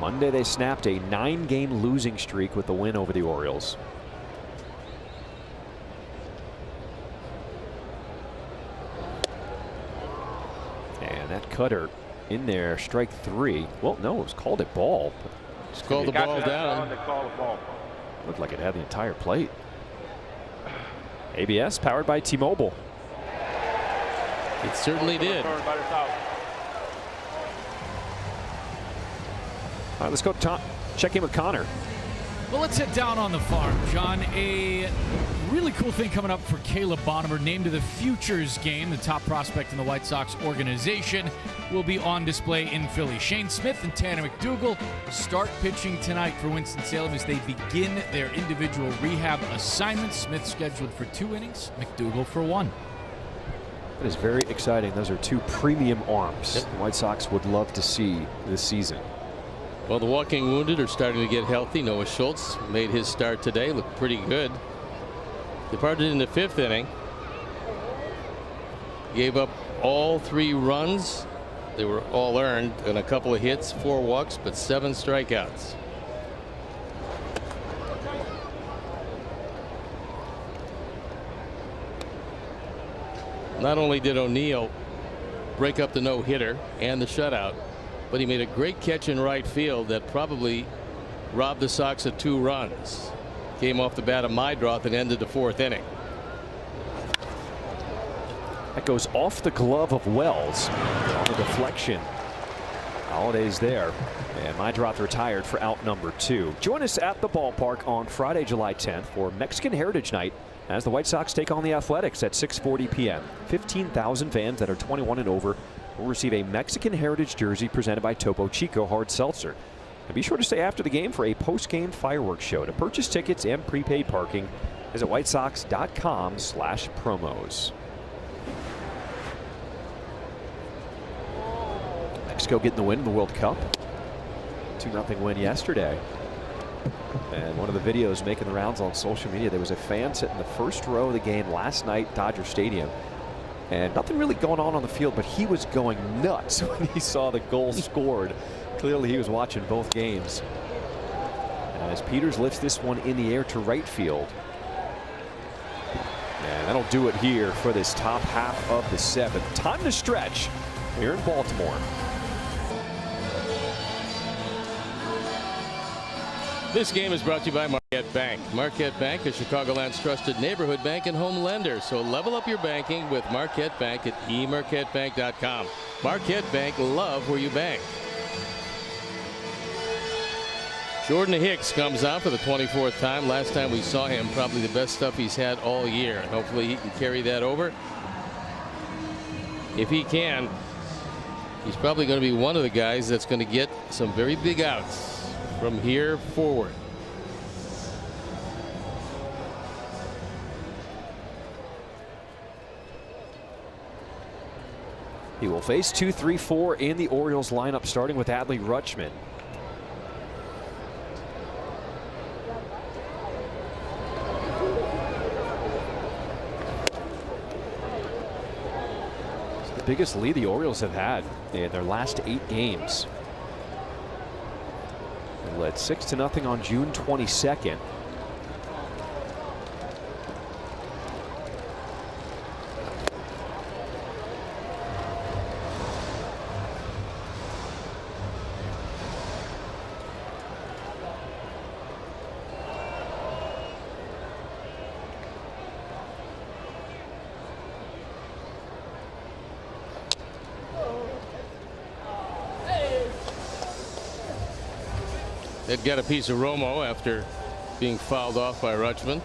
Speaker 1: Monday they snapped a 9-game losing streak with the win over the Orioles. And that cutter in there, strike 3. Well, no, it was called a ball.
Speaker 2: It's called the ball down.
Speaker 1: Looked like it had the entire plate. ABS powered by T-Mobile.
Speaker 2: It certainly did.
Speaker 1: All right, let's go check in with Connor.
Speaker 6: Well, let's head down on the farm, John. A really cool thing coming up for Caleb Bonham, named to the Futures game. The top prospect in the White Sox organization will be on display in Philly. Shane Smith and Tanner McDougal start pitching tonight for Winston-Salem as they begin their individual rehab assignments. Smith scheduled for 2 innings, McDougal for 1.
Speaker 1: That is very exciting. Those are 2 premium arms the White Sox would love to see this season.
Speaker 2: Well, the walking wounded are starting to get healthy. Noah Schultz made his start today. Looked pretty good. Departed in the 5th inning. Gave up all 3 runs. They were all earned, and a couple of hits, 4 walks, but 7 strikeouts. Not only did O'Neill break up the no-hitter and the shutout, but he made a great catch in right field that probably robbed the Sox of 2 runs. Came off the bat of Mydroth and ended the 4th inning.
Speaker 1: That goes off the glove of Wells on the deflection. Holiday's there, and Mydroth retired for out number 2. Join us at the ballpark on Friday, July 10th for Mexican Heritage Night as the White Sox take on the Athletics at 6:40 p.m. 15,000 fans that are 21 and over will receive a Mexican Heritage jersey presented by Topo Chico Hard Seltzer. And be sure to stay after the game for a post-game fireworks show. To purchase tickets and prepaid parking, visit whitesox.com/promos. Mexico getting the win in the World Cup. 2-0 win yesterday. And one of the videos making the rounds on social media, there was a fan sitting in the first row of the game last night at Dodger Stadium. And nothing really going on the field, but he was going nuts when he saw the goal scored. Clearly he was watching both games. As Peters lifts this one in the air to right field. And that'll do it here for this top half of the 7th. Time to stretch here in Baltimore.
Speaker 2: This game is brought to you by Marquette Bank. Marquette Bank is Chicagoland's trusted neighborhood bank and home lender. So level up your banking with Marquette Bank at Jordan Hicks comes out for the 24th time. Last time we saw him, probably the best stuff he's had all year. Hopefully he can carry that over. If he can, he's probably going to be one of the guys that's going to get some very big outs from here forward.
Speaker 1: He will face 2, 3, 4 in the Orioles lineup, starting with Adley Rutschman. Biggest lead the Orioles have had in their last 8 games. They led 6-0 on June 22nd.
Speaker 2: They'd get a piece of Romo after being fouled off by Rutschman.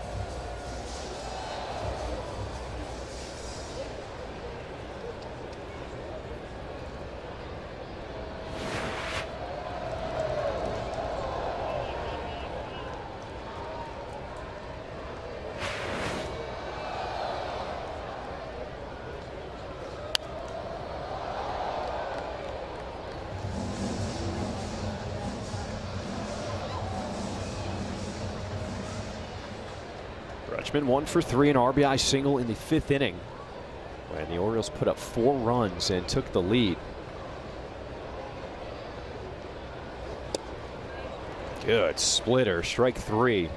Speaker 1: Rutschman 1 for 3, an RBI single in the 5th inning when the Orioles put up 4 runs and took the lead. Good splitter, strike 3.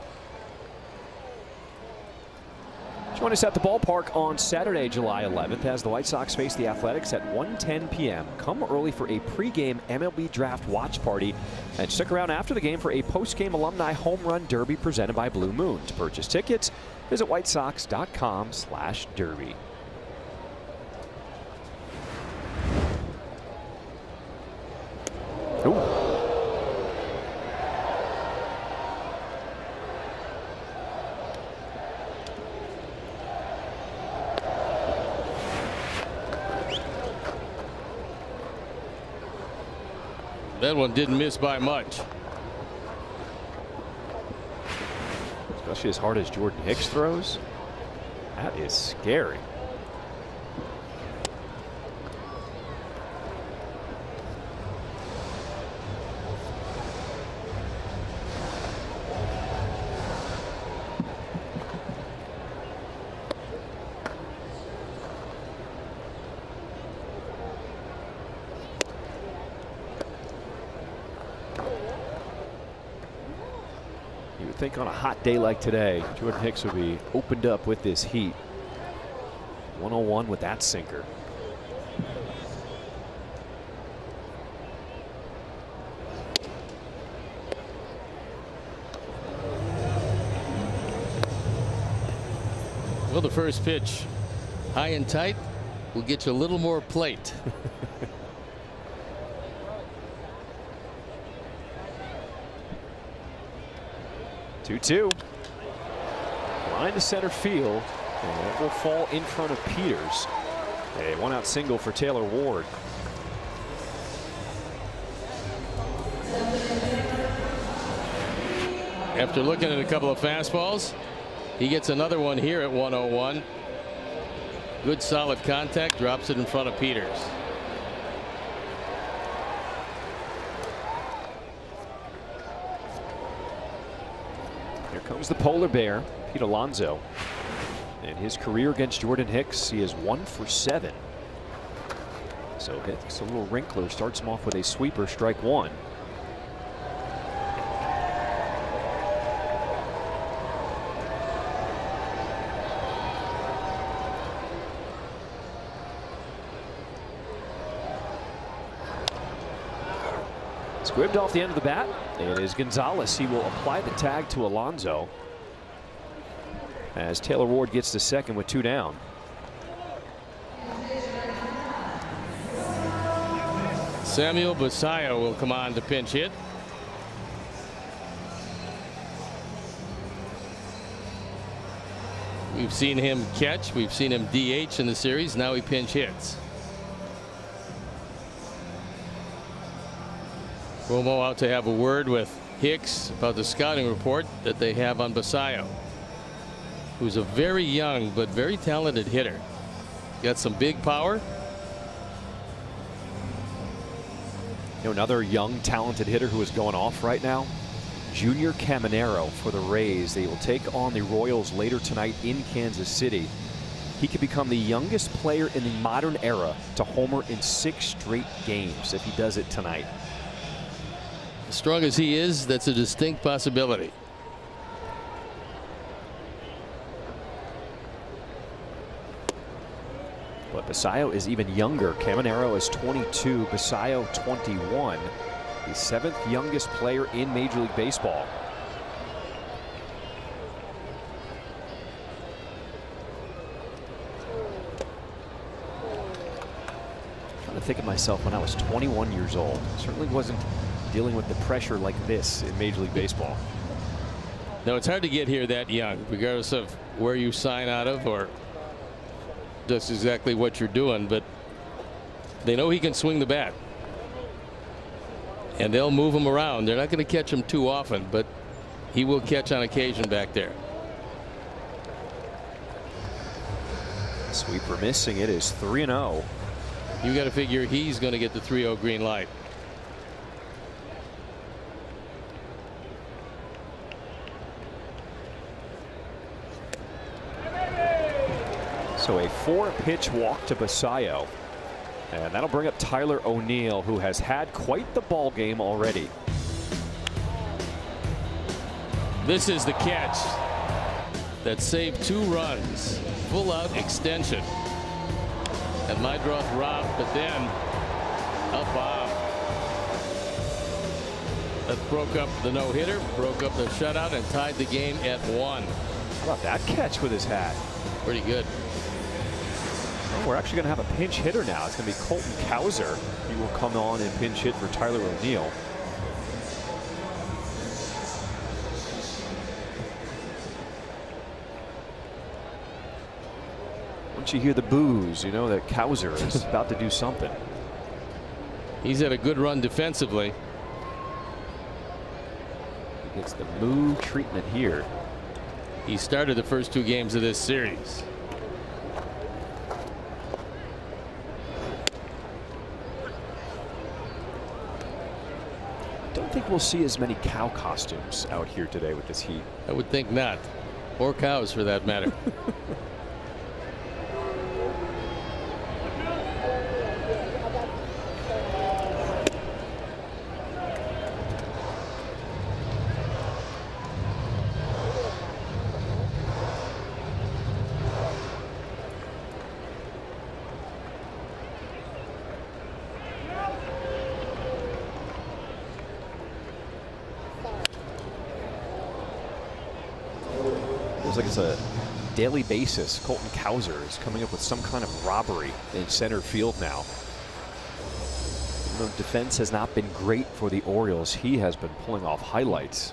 Speaker 1: Join us at the ballpark on Saturday, July 11th, as the White Sox face the Athletics at 1:10 p.m. Come early for a pregame MLB draft watch party, and stick around after the game for a postgame alumni home run derby presented by Blue Moon. To purchase tickets, visit whitesox.com/derby. Ooh.
Speaker 2: That one didn't miss by much.
Speaker 1: Especially as hard as Jordan Hicks throws. That is scary. You would think on a hot day like today, Jordan Hicks would be opened up with this heat. 101 with that sinker.
Speaker 2: Well, the first pitch, high and tight, will get you a little more plate.
Speaker 1: 2-2. Line to center field, and it will fall in front of Peters. A 1-out single for Taylor Ward.
Speaker 2: After looking at a couple of fastballs, he gets another one here at 101. Good solid contact, drops it in front of Peters.
Speaker 1: Here comes the polar bear, Pete Alonso. And his career against Jordan Hicks, he is 1 for 7. So Hicks, a little wrinkler, starts him off with a sweeper, strike 1. Squibbed off the end of the bat. It is Gonzalez. He will apply the tag to Alonso as Taylor Ward gets to second with 2 down.
Speaker 2: Samuel Basayo will come on to pinch hit. We've seen him catch. We've seen him DH in the series. Now he pinch hits. Romo out to have a word with Hicks about the scouting report that they have on Basayo, who's a very young but very talented hitter. Got some big power.
Speaker 1: You know, another young, talented hitter who is going off right now, Junior Caminero for the Rays. They will take on the Royals later tonight in Kansas City. He could become the youngest player in the modern era to homer in 6 straight games if he does it tonight.
Speaker 2: As strong as he is, that's a distinct possibility.
Speaker 1: But Basayo is even younger. Caminero is 22, Basayo 21. The 7th youngest player in Major League Baseball. I'm trying to think of myself when I was 21 years old. Certainly wasn't dealing with the pressure like this in Major League Baseball.
Speaker 2: No, it's hard to get here that young, regardless of where you sign out of or just exactly what you're doing. But they know he can swing the bat, and they'll move him around. They're not going to catch him too often, but he will catch on occasion back there.
Speaker 1: Sweeper missing. It is 3-0.
Speaker 2: You got to figure he's going to get the 3-0 green light.
Speaker 1: So a 4-pitch walk to Basayo, and that'll bring up Tyler O'Neill, who has had quite the ball game already.
Speaker 2: This is the catch that saved 2 runs. Full out extension, and Meidroth robbed, but then a bomb that broke up the no-hitter, broke up the shutout, and tied the game at 1.
Speaker 1: How about that catch with his hat?
Speaker 2: Pretty good.
Speaker 1: We're actually going to have a pinch hitter now. It's going to be Colton Cowser. He will come on and pinch hit for Tyler O'Neill. Once you hear the boos, you know that Cowser is about to do something.
Speaker 2: He's had a good run defensively.
Speaker 1: He gets the moo treatment here.
Speaker 2: He started the first 2 games of this series.
Speaker 1: I don't think we'll see as many cow costumes out here today with this heat.
Speaker 2: I would think not, or cows for that matter.
Speaker 1: Feels like it's a daily basis. Colton Cowser is coming up with some kind of robbery in center field now. Even though defense has not been great for the Orioles, he has been pulling off highlights.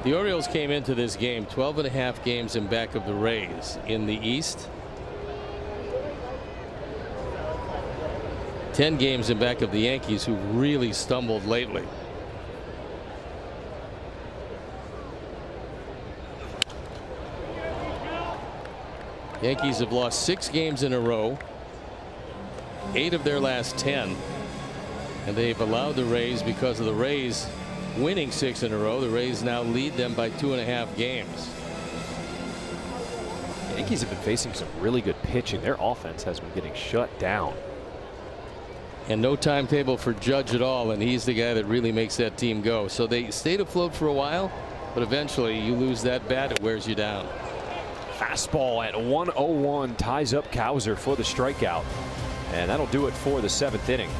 Speaker 2: The Orioles came into this game 12.5 games in back of the Rays in the East. 10 games in back of the Yankees, who really stumbled lately. Yankees have lost 6 games in a row, 8 of their last 10, and they've allowed the Rays, because of the Rays winning 6 in a row, the Rays now lead them by 2.5 games.
Speaker 1: The Yankees have been facing some really good pitching. Their offense has been getting shut down.
Speaker 2: And no timetable for Judge at all, and he's the guy that really makes that team go. So they stayed afloat for a while, but eventually you lose that bat, it wears you down.
Speaker 1: Fastball at 101 ties up Cowser for the strikeout, and that'll do it for the 7th inning.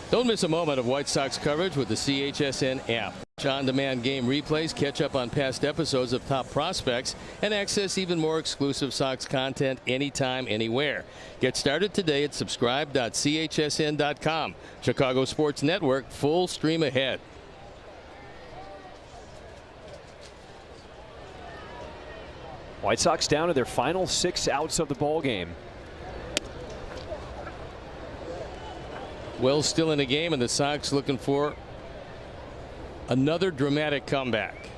Speaker 2: Don't miss a moment of White Sox coverage with the CHSN app. On-demand game replays, catch up on past episodes of Top Prospects, and access even more exclusive Sox content anytime, anywhere. Get started today at subscribe.chsn.com. Chicago Sports Network, full stream ahead.
Speaker 1: White Sox down to their final 6 outs of the ball game.
Speaker 2: Wells still in the game, and the Sox looking for another dramatic comeback.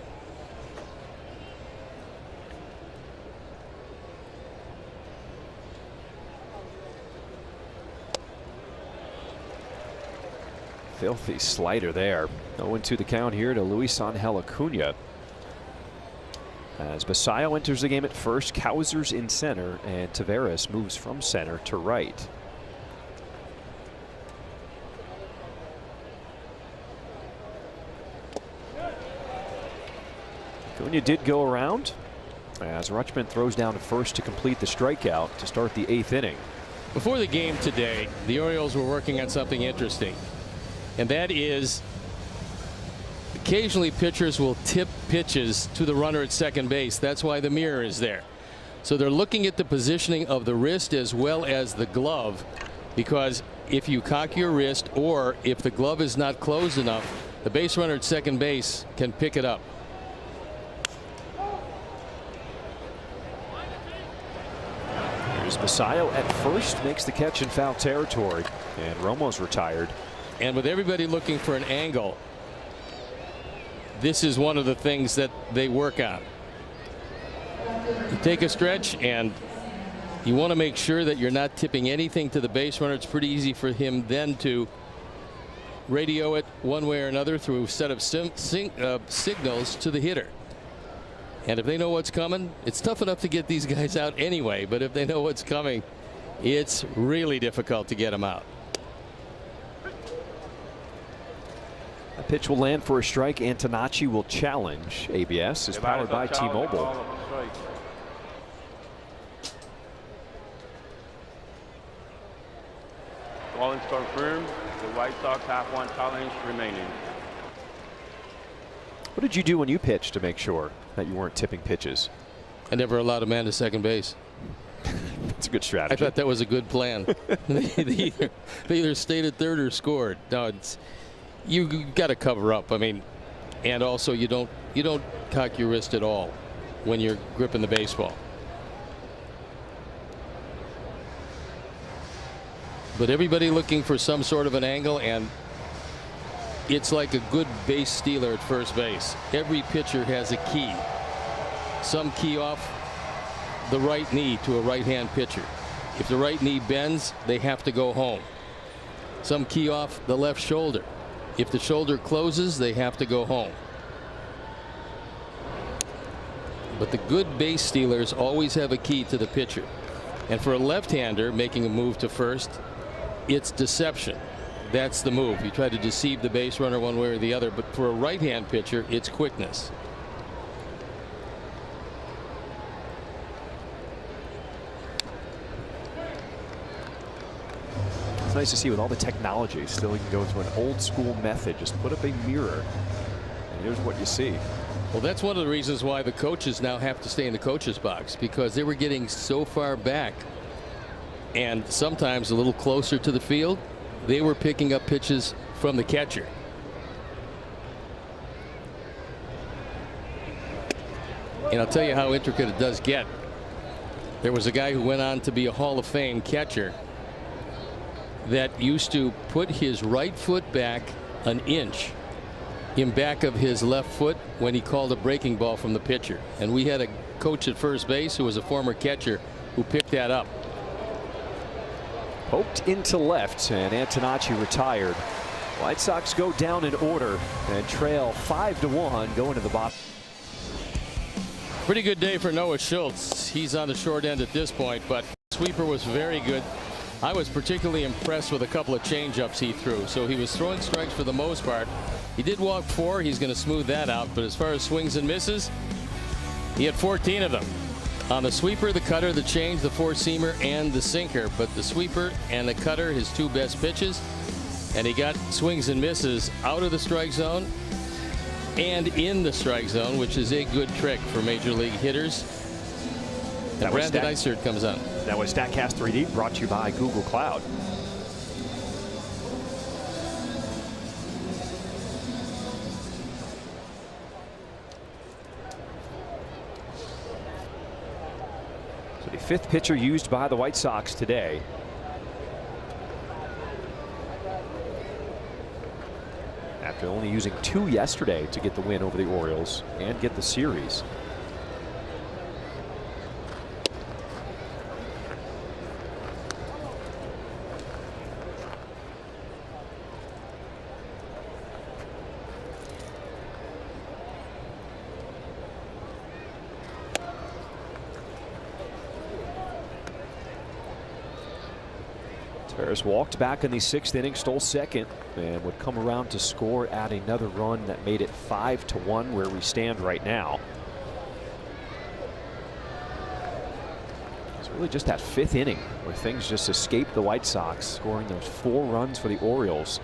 Speaker 1: Filthy slider there. 0-2 the count here to Luis Angel Acuna. As Basayo enters the game at first, Cowser's in center, and Taveras moves from center to right. Acuna did go around as Rutschman throws down to first to complete the strikeout to start the 8th inning.
Speaker 2: Before the game today, the Orioles were working on something interesting, and that is occasionally pitchers will tip pitches to the runner at second base. That's why the mirror is there. So they're looking at the positioning of the wrist as well as the glove, because if you cock your wrist or if the glove is not closed enough, the base runner at second base can pick it up.
Speaker 1: Here's Basayo at first, makes the catch in foul territory, and Romo's retired.
Speaker 2: And with everybody looking for an angle, this is one of the things that they work on. You take a stretch and you want to make sure that you're not tipping anything to the base runner. It's pretty easy for him then to radio it one way or another through a set of signals to the hitter. And if they know what's coming, it's tough enough to get these guys out anyway, but if they know what's coming, it's really difficult to get them out.
Speaker 1: A pitch will land for a strike. Antonacci will challenge. ABS is powered by T-Mobile.
Speaker 3: Ball confirmed. The White Sox have 1 challenge remaining.
Speaker 1: What did you do when you pitched to make sure that you weren't tipping pitches?
Speaker 2: I never allowed a man to second base.
Speaker 1: That's a good strategy.
Speaker 2: I thought that was a good plan. they either stayed at third or scored. No, you got to cover up. I mean, and also you don't cock your wrist at all when you're gripping the baseball. But everybody looking for some sort of an angle, and it's like a good base stealer at first base. Every pitcher has a key. Some key off the right knee to a right-hand pitcher. If the right knee bends, they have to go home. Some key off the left shoulder. If the shoulder closes, they have to go home. But the good base stealers always have a key to the pitcher. And for a left-hander making a move to first, it's deception. That's the move. You try to deceive the base runner one way or the other. But for a right-hand pitcher, it's quickness.
Speaker 1: It's nice to see with all the technology, still you can go to an old school method. Just put up a mirror, and here's what you see.
Speaker 2: Well, that's one of the reasons why the coaches now have to stay in the coaches box, because they were getting so far back and sometimes a little closer to the field. They were picking up pitches from the catcher. And I'll tell you how intricate it does get. There was a guy who went on to be a Hall of Fame catcher that used to put his right foot back an inch in back of his left foot when he called a breaking ball from the pitcher. And we had a coach at first base who was a former catcher who picked that up.
Speaker 1: Poked into left, and Antonacci retired. White Sox go down in order and trail 5-1 going to the bottom.
Speaker 2: Pretty good day for Noah Schultz. He's on the short end at this point, but sweeper was very good. I was particularly impressed with a couple of changeups he threw. So he was throwing strikes for the most part. He did walk 4. He's going to smooth that out. But as far as swings and misses, he had 14 of them. On the sweeper, the cutter, the change, the four-seamer, and the sinker. But the sweeper and the cutter, his 2 best pitches. And he got swings and misses out of the strike zone and in the strike zone, which is a good trick for major league hitters. And Brandon Eisert comes on.
Speaker 1: That was StatCast 3D, brought to you by Google Cloud. So the 5th pitcher used by the White Sox today. After only using 2 yesterday to get the win over the Orioles and get the series. Harris walked back in the 6th inning, stole second, and would come around to score, add another run that made it 5-1 where we stand right now. It's really just that 5th inning where things just escaped the White Sox, scoring those 4 runs for the Orioles.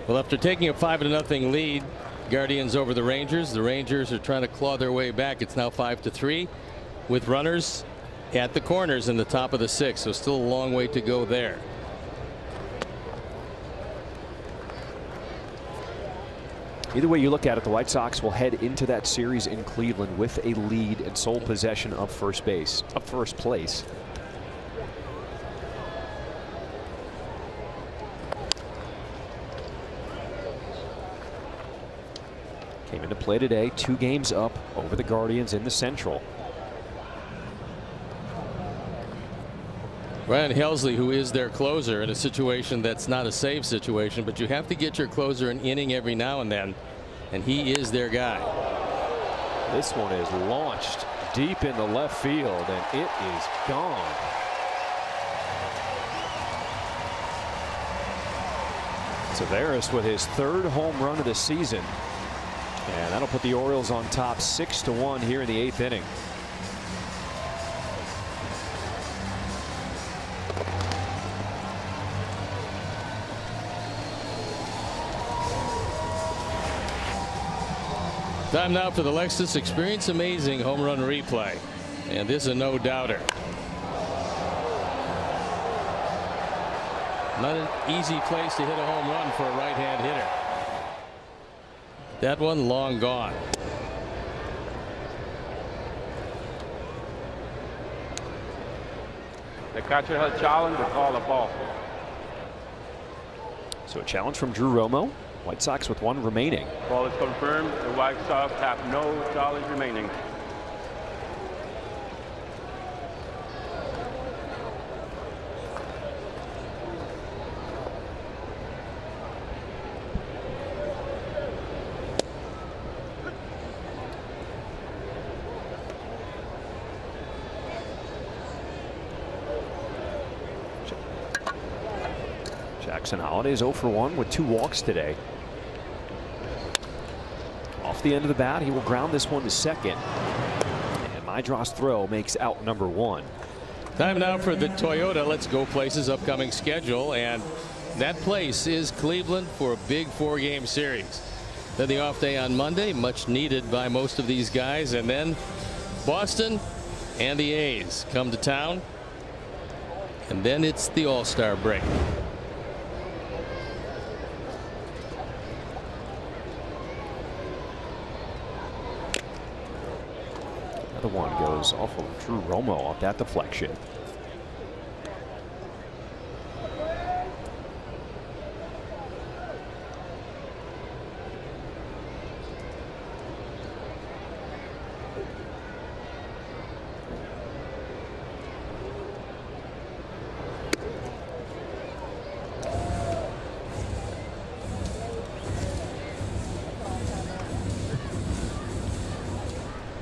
Speaker 2: Well, after taking a 5-0 lead, Guardians over the Rangers are trying to claw their way back. It's now 5-3 with runners at the corners in the top of the 6th, so still a long way to go there.
Speaker 1: Either way you look at it, the White Sox will head into that series in Cleveland with a lead and sole possession of first place. Came into play today, 2 games up over the Guardians in the Central.
Speaker 2: Ryan Helsley, who is their closer in a situation that's not a save situation, but you have to get your closer an inning every now and then, and he is their guy.
Speaker 1: This one is launched deep in the left field, and it is gone. Tavares with his 3rd home run of the season, and that'll put the Orioles on top 6-1 here in the 8th inning.
Speaker 2: Time now for the Lexus Experience Amazing Home Run Replay. And this is a no-doubter. Not an easy place to hit a home run for a right-hand hitter. That one long gone.
Speaker 3: The catcher has challenged, to call a ball.
Speaker 1: So a challenge from Drew Romo. White Sox with 1 remaining.
Speaker 3: Ball is confirmed. The White Sox have no challenge remaining.
Speaker 1: Jackson Holiday's 0 for 1 with 2 walks today. Off the end of the bat, he will ground this one to second. And Maedro's throw makes out number 1.
Speaker 2: Time now for the Toyota Let's Go Places upcoming schedule, and that place is Cleveland for a big 4-game series. Then the off day on Monday, much needed by most of these guys, and then Boston and the A's come to town, and then it's the All-Star break.
Speaker 1: Another one goes off of Drew Romo off that deflection.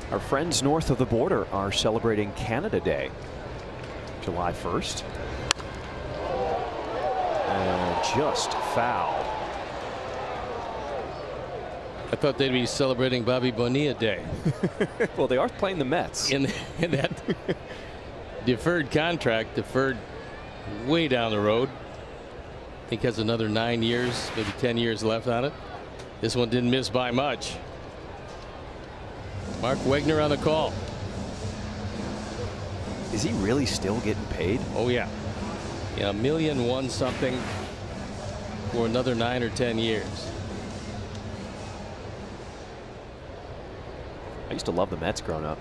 Speaker 1: Our friends north of the border are celebrating Canada Day, July 1st. And just foul.
Speaker 2: I thought they'd be celebrating Bobby Bonilla Day.
Speaker 1: Well, they are playing the Mets.
Speaker 2: In that deferred contract, deferred way down the road. I think has another 9 years, maybe 10 years left on it. This one didn't miss by much. Mark Wegner on the call.
Speaker 1: Is he really still getting paid?
Speaker 2: Oh yeah. Yeah, $1 million something for another 9 or 10 years.
Speaker 1: I used to love the Mets growing up.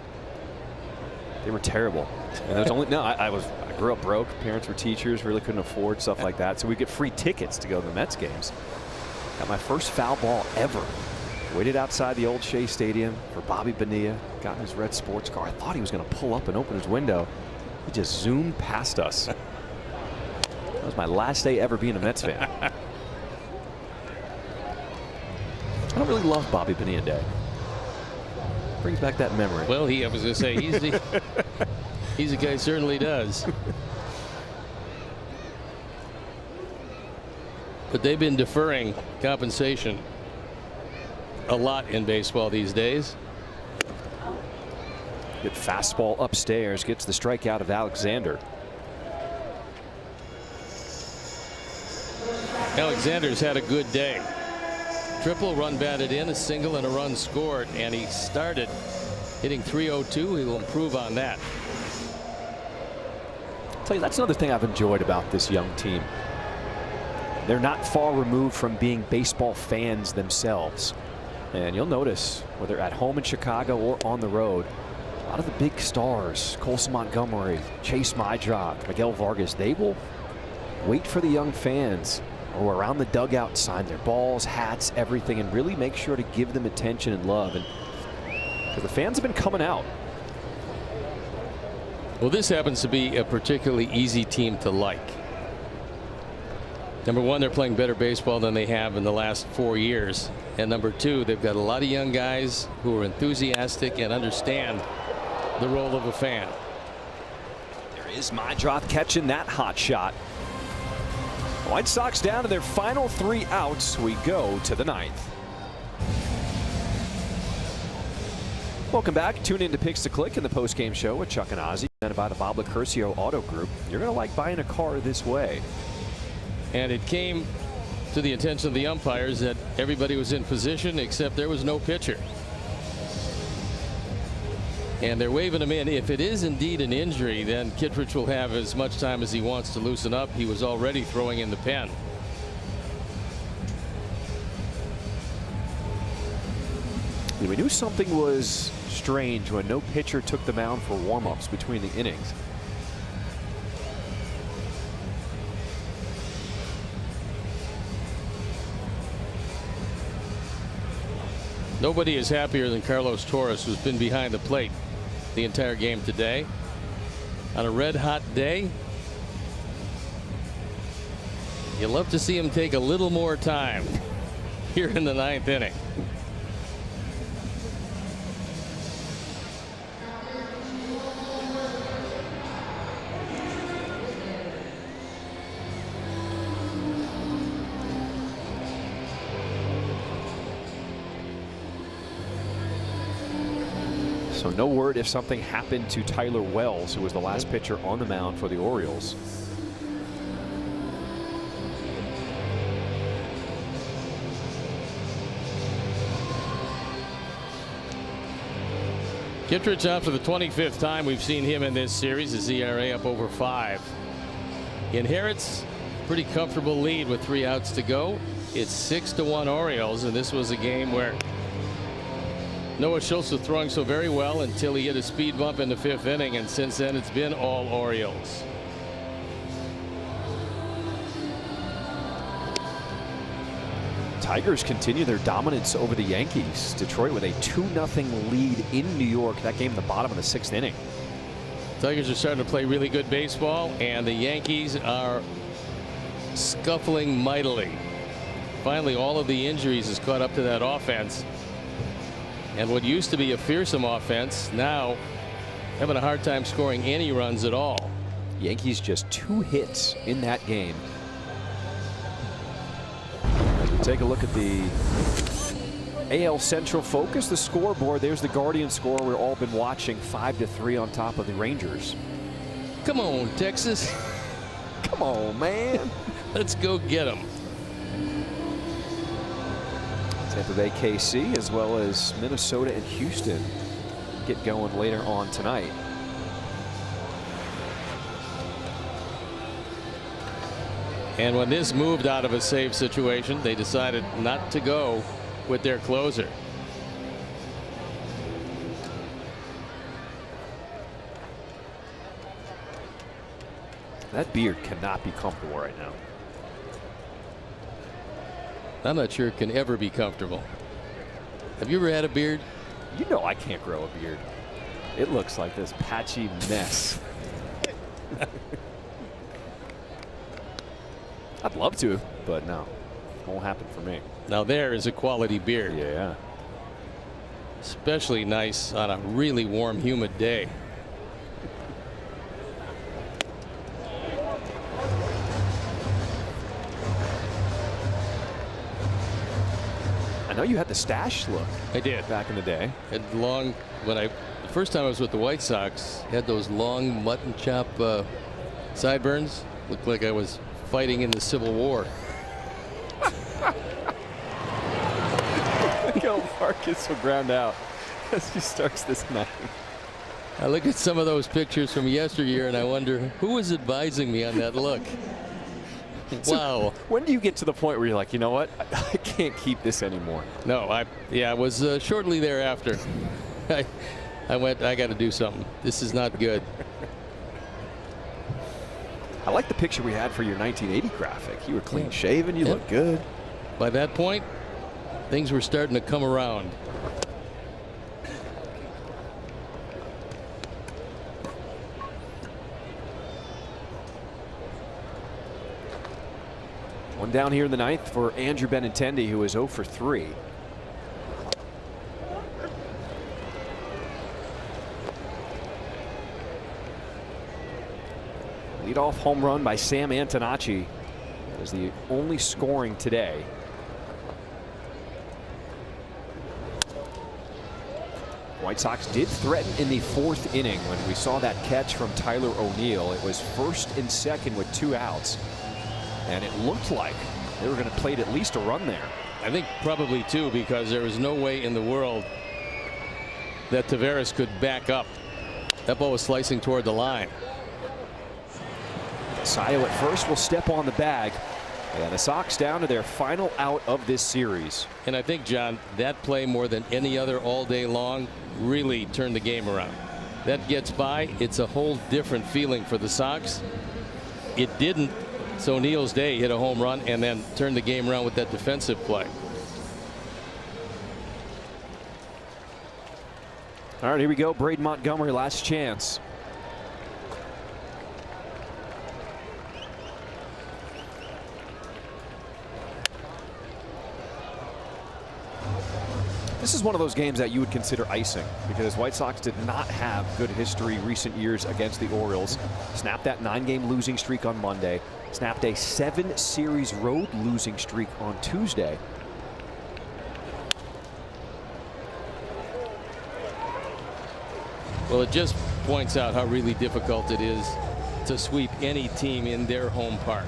Speaker 1: They were terrible. And there's only I grew up broke. Parents were teachers, really couldn't afford stuff like that. So we get free tickets to go to the Mets games. Got my first foul ball ever. Waited outside the old Shea Stadium for Bobby Bonilla. Got in his red sports car. I thought he was going to pull up and open his window. He just zoomed past us. That was my last day ever being a Mets fan. I don't really love Bobby Bonilla Day. Brings back that memory.
Speaker 2: Well, I was going to say he's a guy who certainly does. But they've been deferring compensation a lot in baseball these days.
Speaker 1: Good fastball upstairs, gets the strikeout of Alexander.
Speaker 2: Alexander's had a good day. Triple, run batted in, a single, and a run scored, and he started hitting .302. He will improve on that.
Speaker 1: I'll tell you, that's another thing I've enjoyed about this young team. They're not far removed from being baseball fans themselves. And you'll notice, whether at home in Chicago or on the road, a lot of the big stars, Colson Montgomery, Chase Mydrock, Miguel Vargas, they will wait for the young fans or around the dugout, sign their balls, hats, everything, and really make sure to give them attention and love. And because the fans have been coming out.
Speaker 2: Well, this happens to be a particularly easy team to like. Number one, they're playing better baseball than they have in the last 4 years. And number two, they've got a lot of young guys who are enthusiastic and understand the role of a fan.
Speaker 1: There is Mydrock catching that hot shot. White Sox down to their final 3 outs. We go to the 9th. Welcome back. Tune in to Picks to Click in the postgame show with Chuck and Ozzie, presented by the Bob Lacurcio Auto Group. You're going to like buying a car this way.
Speaker 2: And it came to the attention of the umpires that everybody was in position except there was no pitcher. And they're waving him in. If it is indeed an injury, then Kittredge will have as much time as he wants to loosen up. He was already throwing in the pen.
Speaker 1: We knew something was strange when no pitcher took the mound for warm-ups between the innings.
Speaker 2: Nobody is happier than Carlos Torres, who's been behind the plate the entire game today. On a red-hot day, you love to see him take a little more time here in the 9th inning.
Speaker 1: So no word if something happened to Tyler Wells, who was the last pitcher on the mound for the Orioles.
Speaker 2: Kittredge out for the 25th time we've seen him in this series. His ERA up over 5. Inherits pretty comfortable lead with 3 outs to go. It's 6-1 Orioles, and this was a game where Noah Schultz was throwing so very well until he hit a speed bump in the 5th inning, and since then it's been all Orioles.
Speaker 1: Tigers continue their dominance over the Yankees. Detroit with a 2-0 lead in New York. That game in the bottom of the 6th inning.
Speaker 2: Tigers are starting to play really good baseball, and the Yankees are scuffling mightily. Finally, all of the injuries has caught up to that offense. And what used to be a fearsome offense now having a hard time scoring any runs at all.
Speaker 1: Yankees just 2 hits in that game. As we take a look at the AL Central focus, the scoreboard, there's the Guardian score we've all been watching, 5-3 on top of the Rangers.
Speaker 2: Come on, Texas.
Speaker 1: Come on, man.
Speaker 2: Let's go get him.
Speaker 1: Tampa Bay, KC, as well as Minnesota and Houston get going later on tonight.
Speaker 2: And when this moved out of a save situation, they decided not to go with their closer.
Speaker 1: That beard cannot be comfortable right now.
Speaker 2: I'm not sure it can ever be comfortable. Have you ever had a beard?
Speaker 1: You know I can't grow a beard. It looks like this patchy mess. I'd love to, but no, it won't happen for me.
Speaker 2: Now there is a quality beard.
Speaker 1: Yeah.
Speaker 2: Especially nice on a really warm, humid day.
Speaker 1: I know you had the stash look.
Speaker 2: I did.
Speaker 1: Back in the day.
Speaker 2: Had long, the first time I was with the White Sox, had those long mutton chop sideburns. Looked like I was fighting in the Civil War.
Speaker 1: Miguel Vargas will ground out as he starts this night.
Speaker 2: I look at some of those pictures from yesteryear and I wonder who was advising me on that look. Wow.
Speaker 1: When do you get to the point where you're like, you know what, I can't keep this anymore?
Speaker 2: No, it was shortly thereafter. I went, I got to do something. This is not good.
Speaker 1: I like the picture we had for your 1980 graphic. You were clean shaven. You look good.
Speaker 2: By that point, things were starting to come around.
Speaker 1: One down here in the ninth for Andrew Benintendi, who is 0 for 3. Leadoff home run by Sam Antonacci. That is the only scoring today. White Sox did threaten in the 4th inning when we saw that catch from Tyler O'Neill. It was 1st and 2nd with 2 outs. And it looked like they were going to plate at least a run there.
Speaker 2: I think probably 2, because there was no way in the world that Taveras could back up. That ball was slicing toward the line.
Speaker 1: Sayo at first will step on the bag. And the Sox down to their final out of this series.
Speaker 2: And I think, John, that play more than any other all day long really turned the game around. That gets by. It's a whole different feeling for the Sox. It didn't. So O'Neill's day, hit a home run and then turned the game around with that defensive play.
Speaker 1: All right, here we go. Braden Montgomery, last chance. This is one of those games that you would consider icing, because White Sox did not have good history recent years against the Orioles. Snapped that 9-game losing streak on Monday. Snapped a 7-series road losing streak on Tuesday.
Speaker 2: Well, it just points out how really difficult it is to sweep any team in their home park.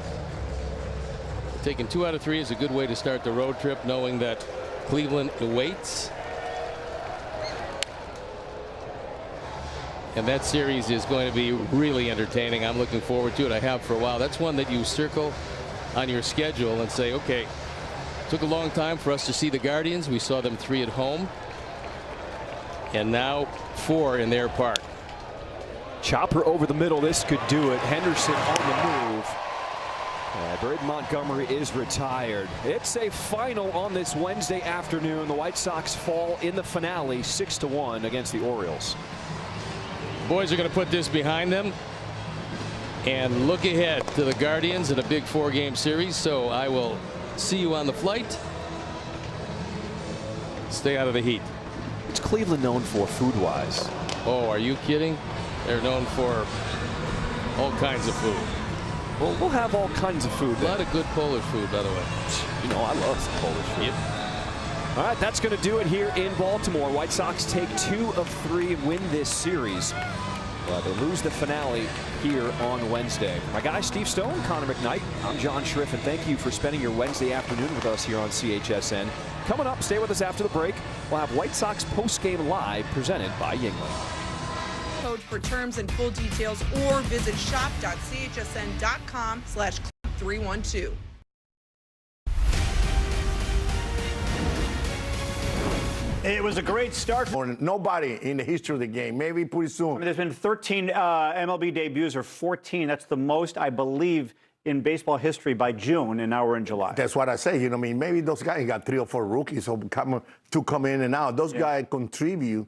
Speaker 2: Taking 2 out of 3 is a good way to start the road trip, knowing that Cleveland awaits. And that series is going to be really entertaining. I'm looking forward to it. I have for a while. That's one that you circle on your schedule and say, okay, took a long time for us to see the Guardians. We saw them 3 at home. And now 4 in their park.
Speaker 1: Chopper over the middle. This could do it. Henderson on the move. Braden Montgomery is retired. It's a final on this Wednesday afternoon. The White Sox fall in the finale 6-1 against the Orioles.
Speaker 2: Boys are going to put this behind them and look ahead to the Guardians in a big 4-game series. So I will see you on the flight. Stay out of the heat.
Speaker 1: What's Cleveland known for food-wise?
Speaker 2: Oh, are you kidding? They're known for all kinds of food.
Speaker 1: Well, we'll have all kinds of food.
Speaker 2: A lot of good Polish food, by the way.
Speaker 1: You know, I love some Polish food.
Speaker 2: Yep.
Speaker 1: All right, that's going to do it here in Baltimore. White Sox take 2 of 3 and win this series. Well, they lose the finale here on Wednesday. My guy, Steve Stone, Connor McKnight, I'm John Schriff, and thank you for spending your Wednesday afternoon with us here on CHSN. Coming up, stay with us after the break. We'll have White Sox postgame live presented by Yingling.
Speaker 9: Code for terms and full details or visit shop.chsn.com/312.
Speaker 10: It was a great start.
Speaker 11: Nobody in the history of the game, maybe pretty soon.
Speaker 10: There's been 13 MLB debuts, or 14. That's the most, I believe, in baseball history by June, and now we're in July.
Speaker 11: That's what I say. You know, I mean, maybe those guys got 3 or 4 rookies to come in and out. Those guys contribute